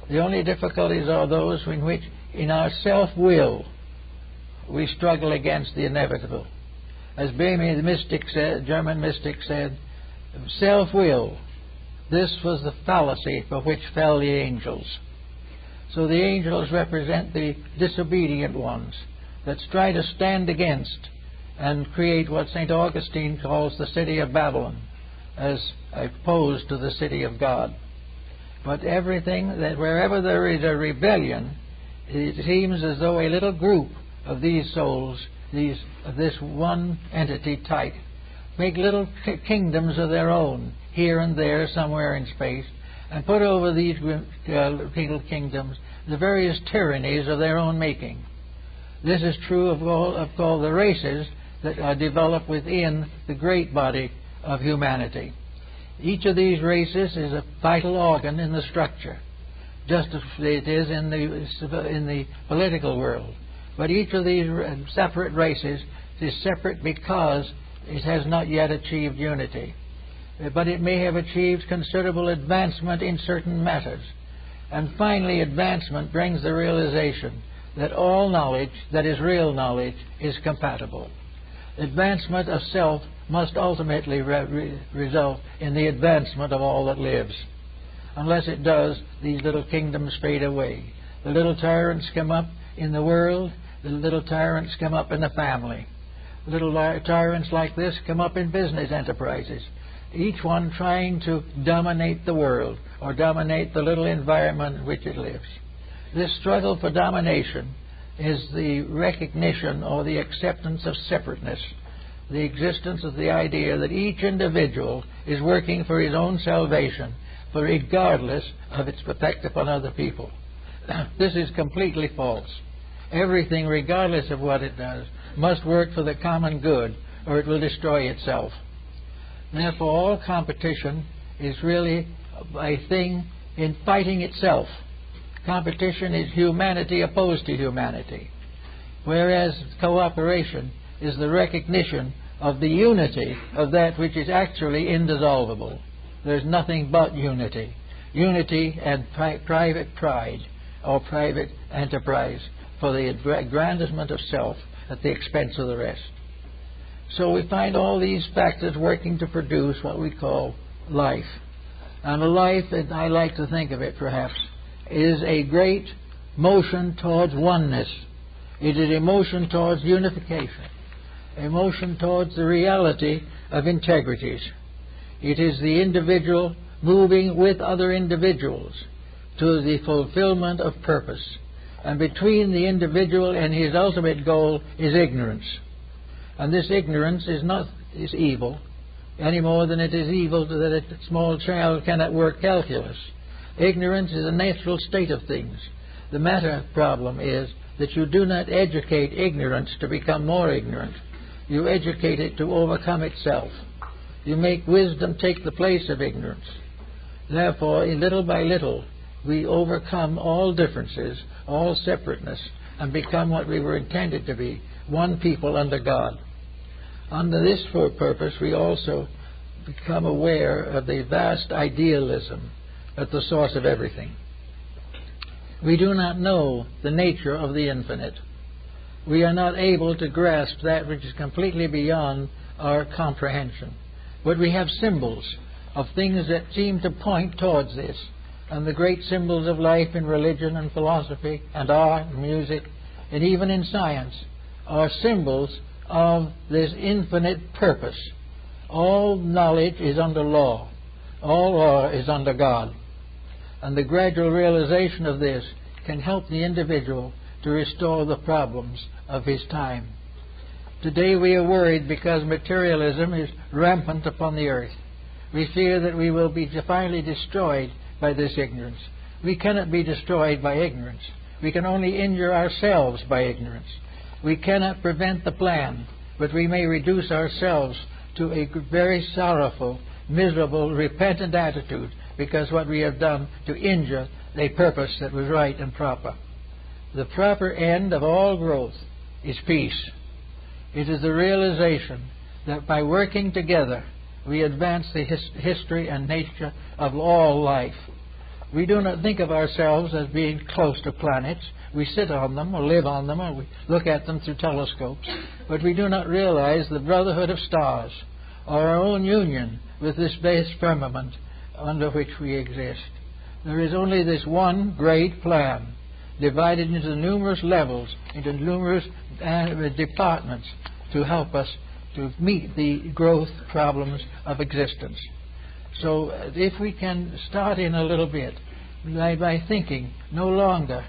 A: The only difficulties are those in which, in our self-will, we struggle against the inevitable. As Böhme, the mystic said, German mystic said, self-will, this was the fallacy for which fell the angels. So the angels represent the disobedient ones that try to stand against and create what St. Augustine calls the city of Babylon, as opposed to the city of God. But everything, that wherever there is a rebellion, it seems as though a little group of these souls, this one entity type, make little kingdoms of their own, here and there, somewhere in space, and put over these little kingdoms the various tyrannies of their own making. This is true of all the races that are developed within the great body of humanity. Each of these races is a vital organ in the structure, just as it is in the political world. But each of these separate races is separate because it has not yet achieved unity. But it may have achieved considerable advancement in certain matters. And finally, advancement brings the realization that all knowledge that is real knowledge is compatible. Advancement of self must ultimately result in the advancement of all that lives. Unless it does, these little kingdoms fade away. The little tyrants come up in the world, the little tyrants come up in the family. Little tyrants like this come up in business enterprises, each one trying to dominate the world or dominate the little environment in which it lives. This struggle for domination is the recognition or the acceptance of separateness, the existence of the idea that each individual is working for his own salvation, regardless of its effect upon other people. This is completely false. Everything, regardless of what it does, must work for the common good, or it will destroy itself. Therefore, all competition is really a thing in fighting itself. Competition is humanity opposed to humanity, whereas cooperation is the recognition of the unity of that which is actually indissoluble. There's nothing but unity. Unity and private pride or private enterprise for the aggrandizement of self at the expense of the rest. So we find all these factors working to produce what we call life. And a life, as I like to think of it perhaps, is a great motion towards oneness. It is a motion towards unification, a motion towards the reality of integrities. It is the individual moving with other individuals to the fulfillment of purpose. And between the individual and his ultimate goal is ignorance. And this ignorance is evil, any more than it is evil that a small child cannot work calculus. Ignorance is a natural state of things. The matter problem is that you do not educate ignorance to become more ignorant. You educate it to overcome itself. You make wisdom take the place of ignorance. Therefore, little by little, we overcome all differences, all separateness, and become what we were intended to be, one people under God. Under this purpose, we also become aware of the vast idealism at the source of everything. We do not know the nature of the infinite. We are not able to grasp that which is completely beyond our comprehension. But we have symbols of things that seem to point towards this. And the great symbols of life in religion and philosophy and art and music and even in science are symbols of this infinite purpose. All knowledge is under law. All law is under God. And the gradual realization of this can help the individual to restore the problems of his time. Today we are worried because materialism is rampant upon the earth. We fear that we will be finally destroyed by this ignorance. We cannot be destroyed by ignorance. We can only injure ourselves by ignorance. We cannot prevent the plan, but we may reduce ourselves to a very sorrowful, miserable, repentant attitude because what we have done to injure a purpose that was right and proper. The proper end of all growth is peace. It is the realization that by working together we advance the history and nature of all life. We do not think of ourselves as being close to planets. We sit on them or live on them or we look at them through telescopes. But we do not realize the brotherhood of stars or our own union with this vast firmament under which we exist. There is only this one great plan, divided into numerous levels, into numerous departments to help us to meet the growth problems of existence. So if we can start in a little bit by thinking no longer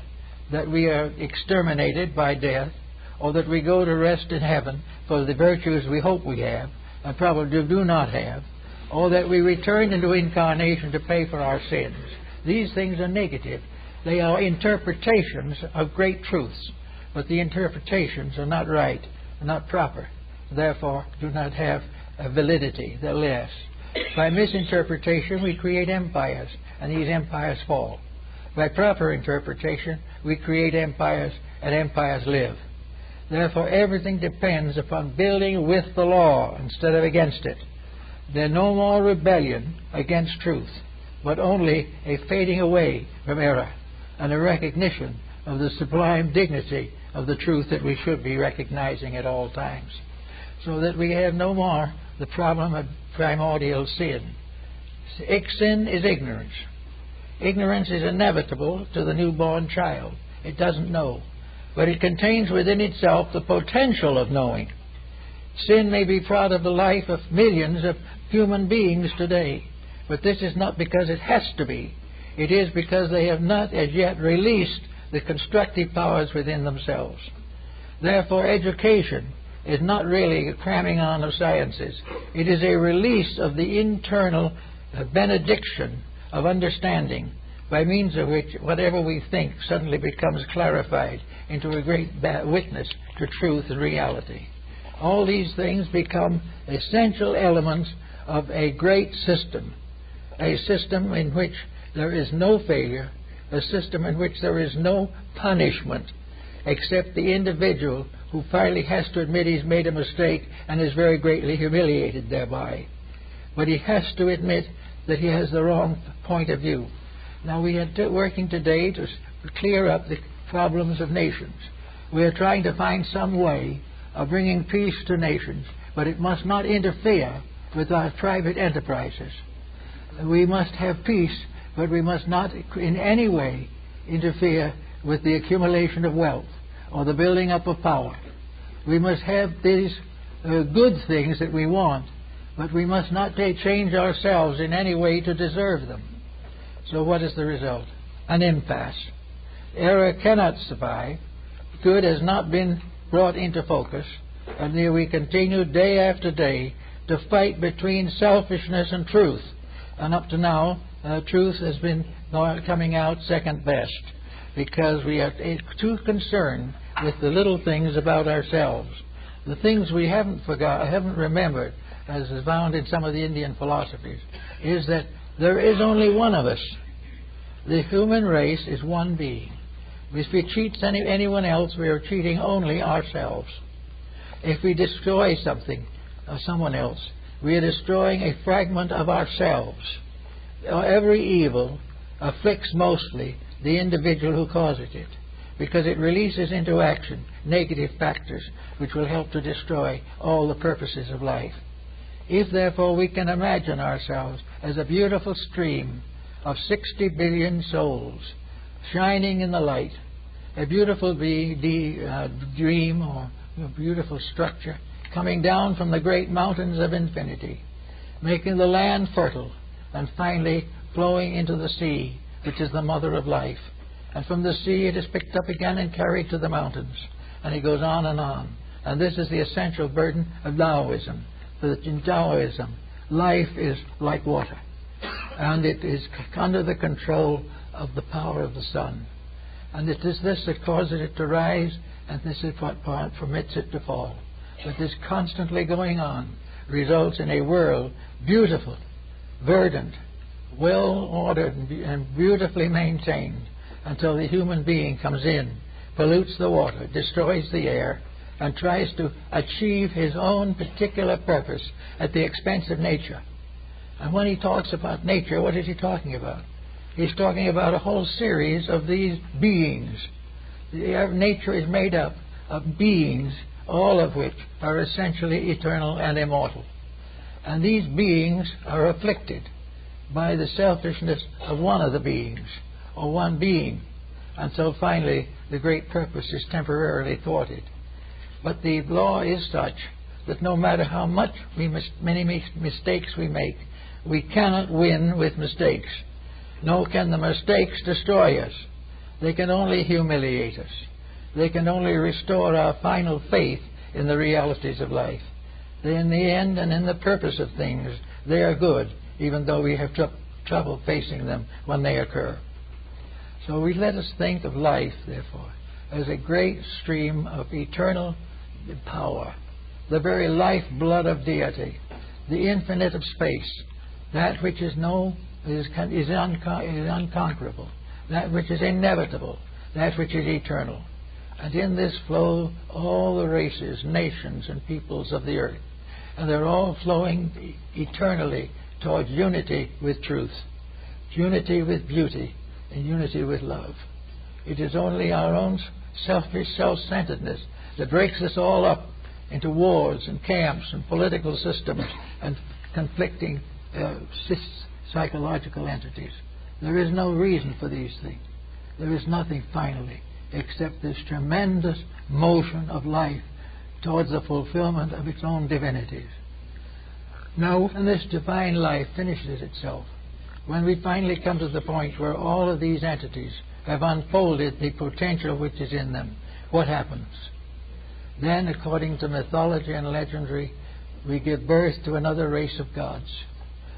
A: that we are exterminated by death or that we go to rest in heaven for the virtues we hope we have and probably do not have, or that we return into incarnation to pay for our sins. These things are negative. They are interpretations of great truths, but the interpretations are not right, not proper, therefore do not have a validity. They're less. By misinterpretation, we create empires, and these empires fall. By proper interpretation, we create empires, and empires live. Therefore, everything depends upon building with the law instead of against it. There's no more rebellion against truth, but only a fading away from error and a recognition of the sublime dignity of the truth that we should be recognizing at all times, so that we have no more the problem of primordial sin. Sin is ignorance. Ignorance is inevitable to the newborn child. It doesn't know, but it contains within itself the potential of knowing. Sin may be part of the life of millions of human beings today, but this is not because it has to be. It is because they have not as yet released the constructive powers within themselves. Therefore, education is not really a cramming on of sciences. It is a release of the internal benediction of understanding, by means of which whatever we think suddenly becomes clarified into a great witness to truth and reality. All these things become essential elements of a great system, a system in which there is no failure, a system in which there is no punishment, except the individual who finally has to admit he's made a mistake and is very greatly humiliated thereby. But he has to admit that he has the wrong point of view. Now, we are working today to clear up the problems of nations. We are trying to find some way of bringing peace to nations, but it must not interfere with our private enterprises. We must have peace, but we must not in any way interfere with the accumulation of wealth or the building up of power. We must have these good things that we want, but we must not change ourselves in any way to deserve them. So what is the result? An impasse. Error cannot survive. Good has not been brought into focus, and here we continue day after day to fight between selfishness and truth. And up to now, truth has been coming out second best, because we are too concerned with the little things about ourselves. The things we haven't remembered, as is found in some of the Indian philosophies, is that there is only one of us. The human race is one being. If we cheat anyone else, we are cheating only ourselves. If we destroy something or someone else, we are destroying a fragment of ourselves. Every evil afflicts mostly the individual who causes it, because it releases into action negative factors which will help to destroy all the purposes of life. If, therefore, we can imagine ourselves as a beautiful stream of 60 billion souls shining in the light, a beautiful dream or a beautiful structure coming down from the great mountains of infinity, making the land fertile, and finally flowing into the sea, which is the mother of life. And from the sea it is picked up again and carried to the mountains, and it goes on and on. And this is the essential burden of Taoism. For in Taoism, life is like water, and it is under the control of the power of the sun. And it is this that causes it to rise, and this is what permits it to fall. But this constantly going on results in a world beautiful, verdant, well-ordered, and beautifully maintained, until the human being comes in, pollutes the water, destroys the air, and tries to achieve his own particular purpose at the expense of nature. And when he talks about nature, what is he talking about? He's talking about a whole series of these beings. Nature is made up of beings, all of which are essentially eternal and immortal. And these beings are afflicted by the selfishness of one of the beings, or one being, and so finally the great purpose is temporarily thwarted. But the law is such that no matter how many mistakes we make, we cannot win with mistakes. Nor can the mistakes destroy us. They can only humiliate us. They can only restore our final faith in the realities of life. In the end and in the purpose of things, they are good, even though we have trouble facing them when they occur. So we let us think of life, therefore, as a great stream of eternal power, the very lifeblood of deity, the infinite of space, That which is known is unconquerable. That which is inevitable. That which is eternal. And in this flow all the races, nations, and peoples of the earth. And they're all flowing eternally towards unity with truth, unity with beauty, and unity with love. It is only our own selfish self-centeredness that breaks us all up into wars and camps and political systems and conflicting psychological entities. There is no reason for these things. There is nothing finally except this tremendous motion of life towards the fulfillment of its own divinities. Now, when this divine life finishes itself, when we finally come to the point where all of these entities have unfolded the potential which is in them, what happens? Then, according to mythology and legendary, we give birth to another race of gods,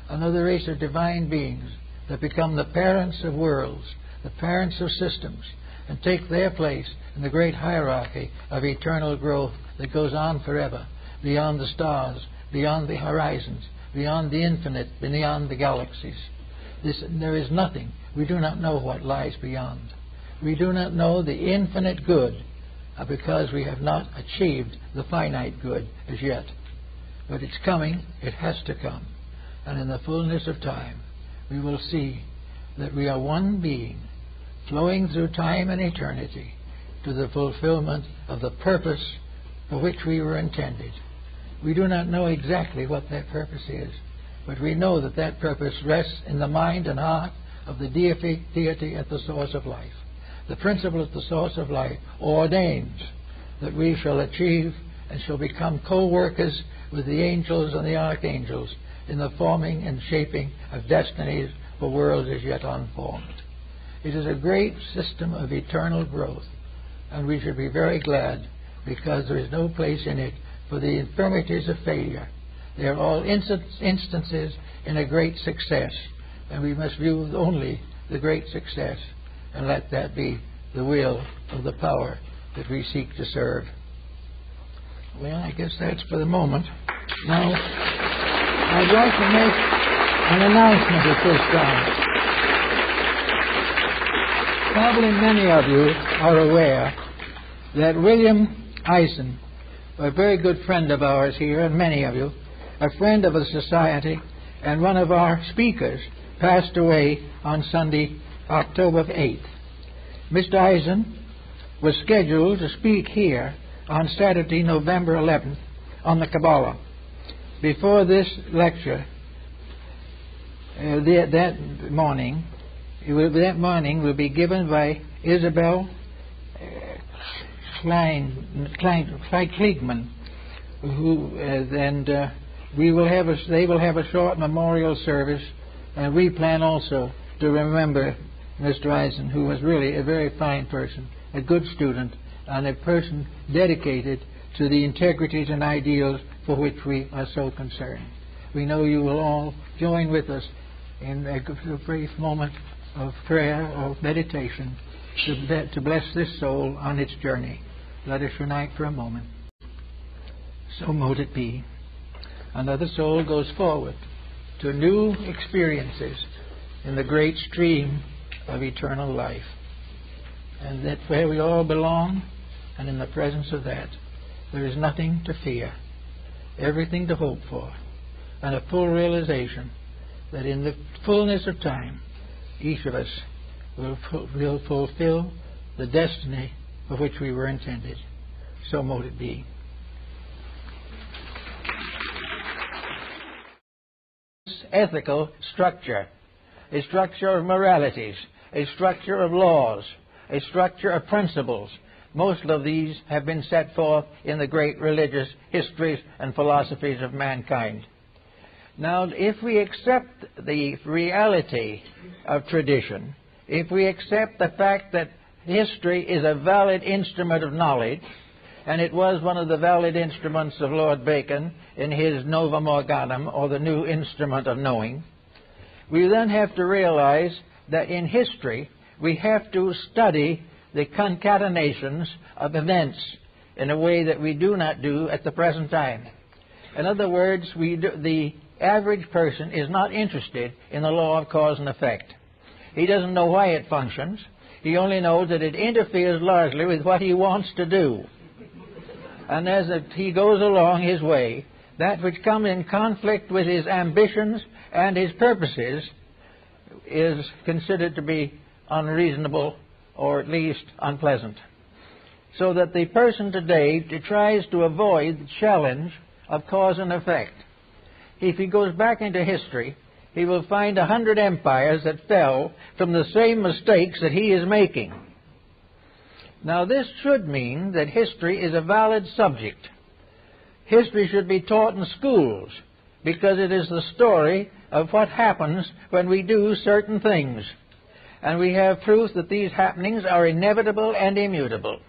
A: another race of divine beings that become the parents of worlds, the parents of systems, and take their place in the great hierarchy of eternal growth that goes on forever, beyond the stars, beyond the horizons, beyond the infinite, beyond the galaxies. There is nothing. We do not know what lies beyond. We do not know the infinite good because we have not achieved the finite good as yet. But it's coming. It has to come. And in the fullness of time, we will see that we are one being flowing through time and eternity to the fulfillment of the purpose for which we were intended. We do not know exactly what that purpose is, but we know that that purpose rests in the mind and heart of the deity at the source of life. The principle at the source of life ordains that we shall achieve and shall become co-workers with the angels and the archangels in the forming and shaping of destinies for worlds as yet unformed. It is a great system of eternal growth, and we should be very glad because there is no place in it for the infirmities of failure. They are all instances in a great success, and we must view only the great success and let that be the will of the power that we seek to serve. Well, I guess that's for the moment. Now, I'd like to make an announcement at this time. Probably many of you are aware that William Eisen, a very good friend of ours here, and many of you, a friend of the Society and one of our speakers, passed away on Sunday, October 8th. Mr. Eisen was scheduled to speak here on Saturday, November 11th, on the Kabbalah. Before this lecture, that morning will be given by Isabel Kliegman, they will have a short memorial service, and we plan also to remember Mr. Eisen, who was really a very fine person, a good student, and a person dedicated to the integrities and ideals for which we are so concerned. We know you will all join with us in a brief moment of prayer or meditation to bless this soul on its journey. Let us unite for a moment. So mote it be. Another soul goes forward to new experiences in the great stream of eternal life. And that where we all belong, and in the presence of that, there is nothing to fear, everything to hope for, and a full realization that in the fullness of time, each of us will fulfill the destiny for which we were intended. So mote it be. Ethical structure, a structure of moralities, a structure of laws, a structure of principles. Most of these have been set forth in the great religious histories and philosophies of mankind. Now, if we accept the reality of tradition, if we accept the fact that history is a valid instrument of knowledge, and it was one of the valid instruments of Lord Bacon in his Novum Organum, or the new instrument of knowing, we then have to realize that in history we have to study the concatenations of events in a way that we do not do at the present time. In other words, the average person is not interested in the law of cause and effect. He doesn't know why it functions. He only knows that it interferes largely with what he wants to do. And as he goes along his way, that which comes in conflict with his ambitions and his purposes is considered to be unreasonable or at least unpleasant. So that the person today tries to avoid the challenge of cause and effect. If he goes back into history, he will find 100 empires that fell from the same mistakes that he is making. Now this should mean that history is a valid subject. History should be taught in schools because it is the story of what happens when we do certain things. And we have proof that these happenings are inevitable and immutable.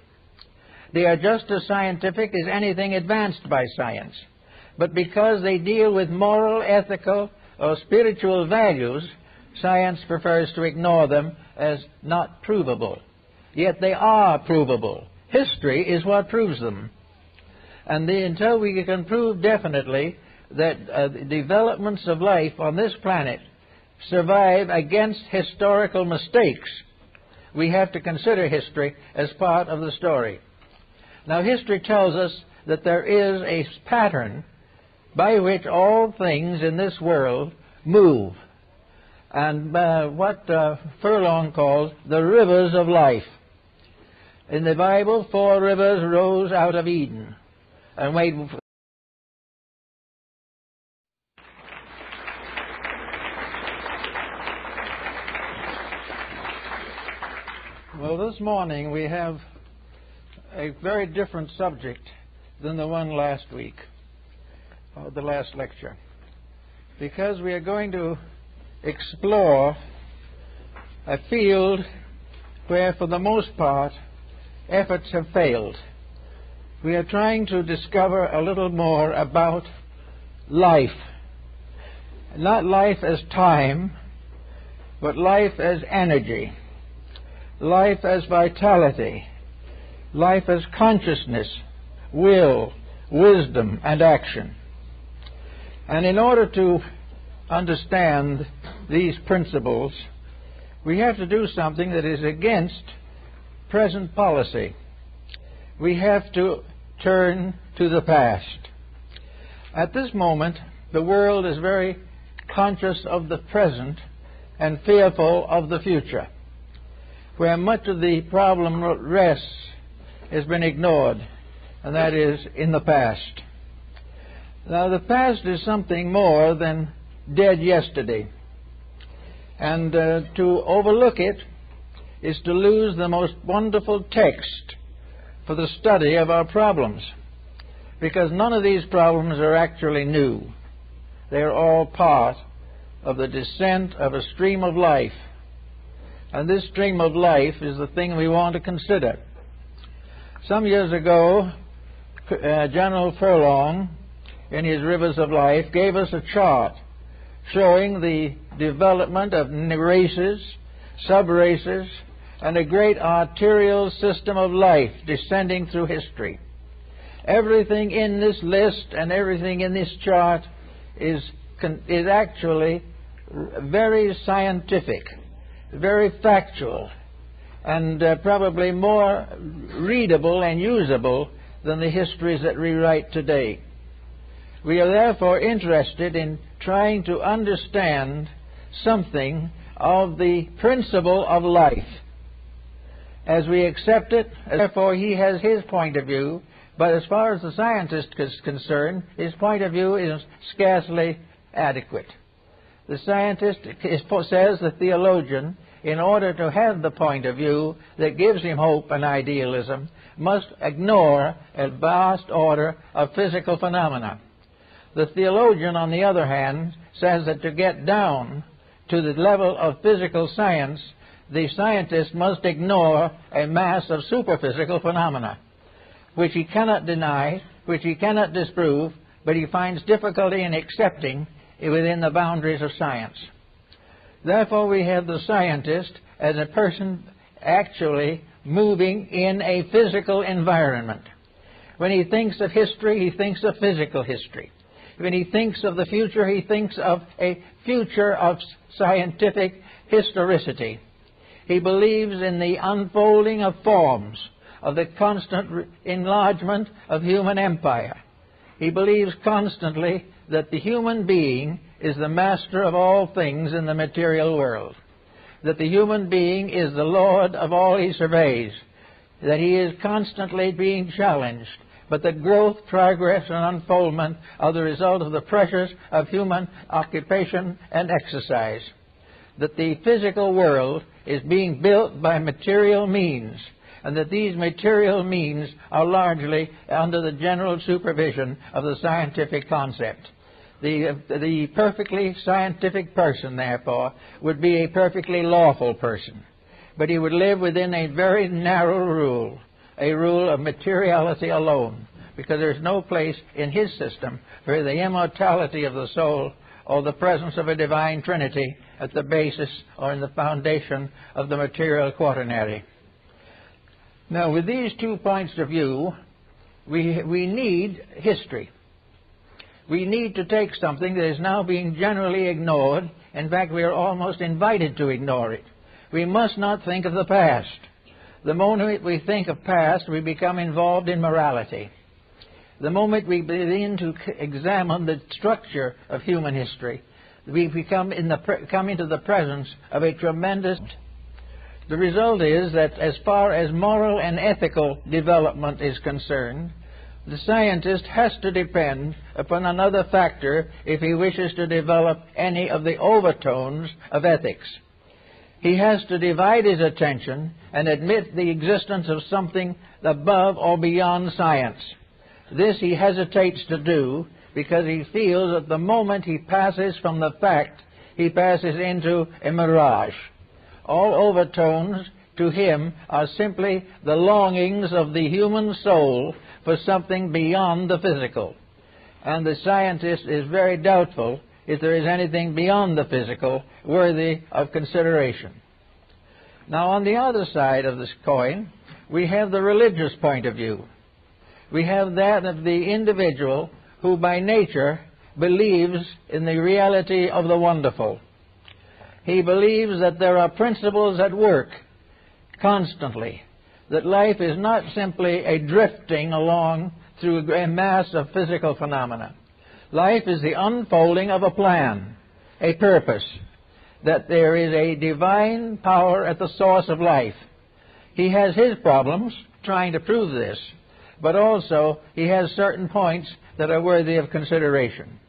A: They are just as scientific as anything advanced by science. But because they deal with moral, ethical, or spiritual values, science prefers to ignore them as not provable. Yet they are provable. History is what proves them. And until we can prove definitely that the developments of life on this planet survive against historical mistakes, we have to consider history as part of the story. Now, history tells us that there is a pattern by which all things in this world move, and what Furlong calls the rivers of life. In the Bible, 4 rivers rose out of Eden and made. Well, this morning we have a very different subject than the one last week, the last lecture, because we are going to explore a field where, for the most part, efforts have failed. We are trying to discover a little more about life. Not life as time, but life as energy, life as vitality, life as consciousness, will, wisdom, and action. And in order to understand these principles, we have to do something that is against present policy. We have to turn to the past. At this moment, the world is very conscious of the present and fearful of the future. Where much of the problem rests has been ignored, and that is in the past. Now, the past is something more than dead yesterday. And to overlook it is to lose the most wonderful text for the study of our problems, because none of these problems are actually new. They are all part of the descent of a stream of life. And this stream of life is the thing we want to consider. Some years ago, General Furlong, in his Rivers of Life, gave us a chart showing the development of races, sub-races, and a great arterial system of life descending through history. Everything in this list and everything in this chart is actually very scientific, very factual, and probably more readable and usable than the histories that we write today. We are therefore interested in trying to understand something of the principle of life as we accept it. Therefore, he has his point of view, but as far as the scientist is concerned, his point of view is scarcely adequate. The scientist says the theologian, in order to have the point of view that gives him hope and idealism, must ignore a vast order of physical phenomena. The theologian, on the other hand, says that to get down to the level of physical science, the scientist must ignore a mass of superphysical phenomena, which he cannot deny, which he cannot disprove, but he finds difficulty in accepting within the boundaries of science. Therefore, we have the scientist as a person actually moving in a physical environment. When he thinks of history, he thinks of physical history. When he thinks of the future, he thinks of a future of scientific historicity. He believes in the unfolding of forms, of the constant enlargement of human empire. He believes constantly that the human being is the master of all things in the material world, that the human being is the lord of all he surveys, that he is constantly being challenged, but that growth, progress, and unfoldment are the result of the pressures of human occupation and exercise, that the physical world is being built by material means, and that these material means are largely under the general supervision of the scientific concept. The perfectly scientific person, therefore, would be a perfectly lawful person, but he would live within a very narrow rule, a rule of materiality alone, because there's no place in his system for the immortality of the soul or the presence of a divine trinity at the basis or in the foundation of the material quaternary. Now, with these 2 points of view, we need history. We need to take something that is now being generally ignored. In fact, we are almost invited to ignore it. We must not think of the past. The moment we think of past, we become involved in morality. The moment we begin to examine the structure of human history, we come into the presence of a tremendous... The result is that as far as moral and ethical development is concerned, the scientist has to depend upon another factor if he wishes to develop any of the overtones of ethics. He has to divide his attention and admit the existence of something above or beyond science. This he hesitates to do because he feels that the moment he passes from the fact, he passes into a mirage. All overtones to him are simply the longings of the human soul for something beyond the physical. And the scientist is very doubtful if there is anything beyond the physical worthy of consideration. Now, on the other side of this coin, we have the religious point of view. We have that of the individual who by nature believes in the reality of the wonderful. He believes that there are principles at work constantly, that life is not simply a drifting along through a mass of physical phenomena. Life is the unfolding of a plan, a purpose, that there is a divine power at the source of life. He has his problems trying to prove this, but also he has certain points that are worthy of consideration.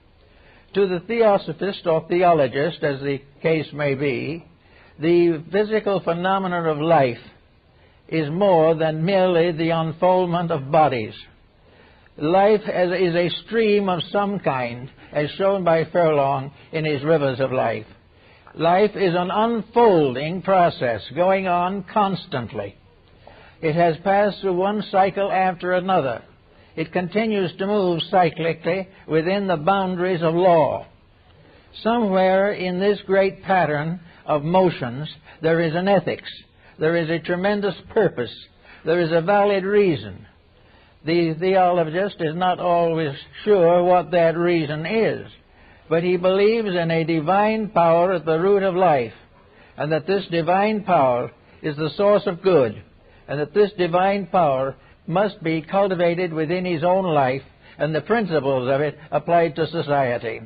A: To the theosophist or theologist, as the case may be, the physical phenomenon of life is more than merely the unfoldment of bodies. Life is a stream of some kind, as shown by Furlong in his Rivers of Life. Life is an unfolding process going on constantly. It has passed through one cycle after another. It continues to move cyclically within the boundaries of law. Somewhere in this great pattern of motions, there is an ethics. There is a tremendous purpose. There is a valid reason. The theologist is not always sure what that reason is, but he believes in a divine power at the root of life, and that this divine power is the source of good, and that this divine power must be cultivated within his own life, and the principles of it applied to society.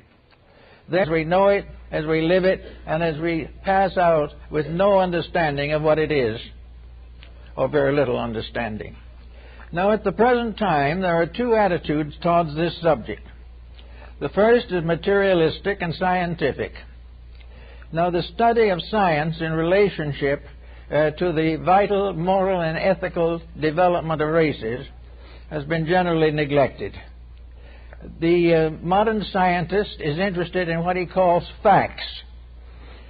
A: Then, as we know it, as we live it, and as we pass out with no understanding of what it is, or very little understanding. Now, at the present time, there are two attitudes towards this subject. The first is materialistic and scientific. Now, the study of science in relationship to the vital moral and ethical development of races has been generally neglected. The modern scientist is interested in what he calls facts,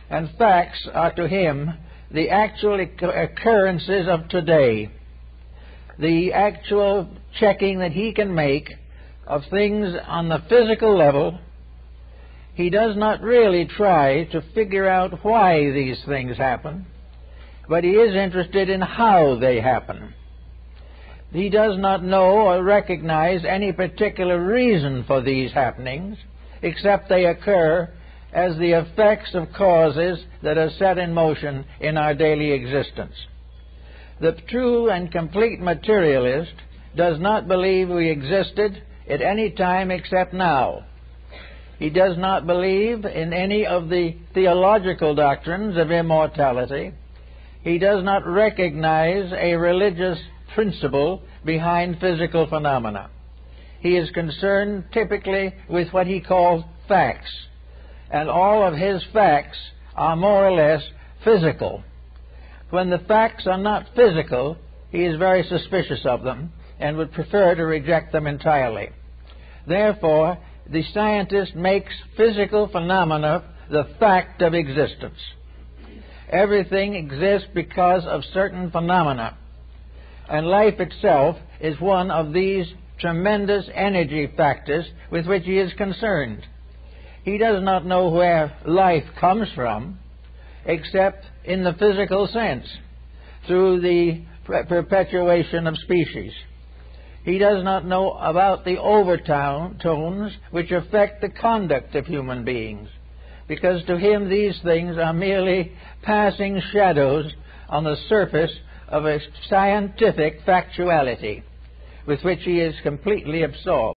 A: and facts are to him the actual occurrences of today, the actual checking that he can make of things on the physical level. He does not really try to figure out why these things happen, but he is interested in how they happen. He does not know or recognize any particular reason for these happenings, except they occur as the effects of causes that are set in motion in our daily existence. The true and complete materialist does not believe we existed at any time except now. He does not believe in any of the theological doctrines of immortality. He does not recognize a religious principle behind physical phenomena. He is concerned typically with what he calls facts, and all of his facts are more or less physical. When the facts are not physical, he is very suspicious of them and would prefer to reject them entirely. Therefore, the scientist makes physical phenomena the fact of existence. Everything exists because of certain phenomena, and life itself is one of these tremendous energy factors with which he is concerned. He does not know where life comes from, except in the physical sense, through the perpetuation of species. He does not know about the overtones which affect the conduct of human beings, because to him these things are merely passing shadows on the surface of a scientific factuality with which he is completely absorbed.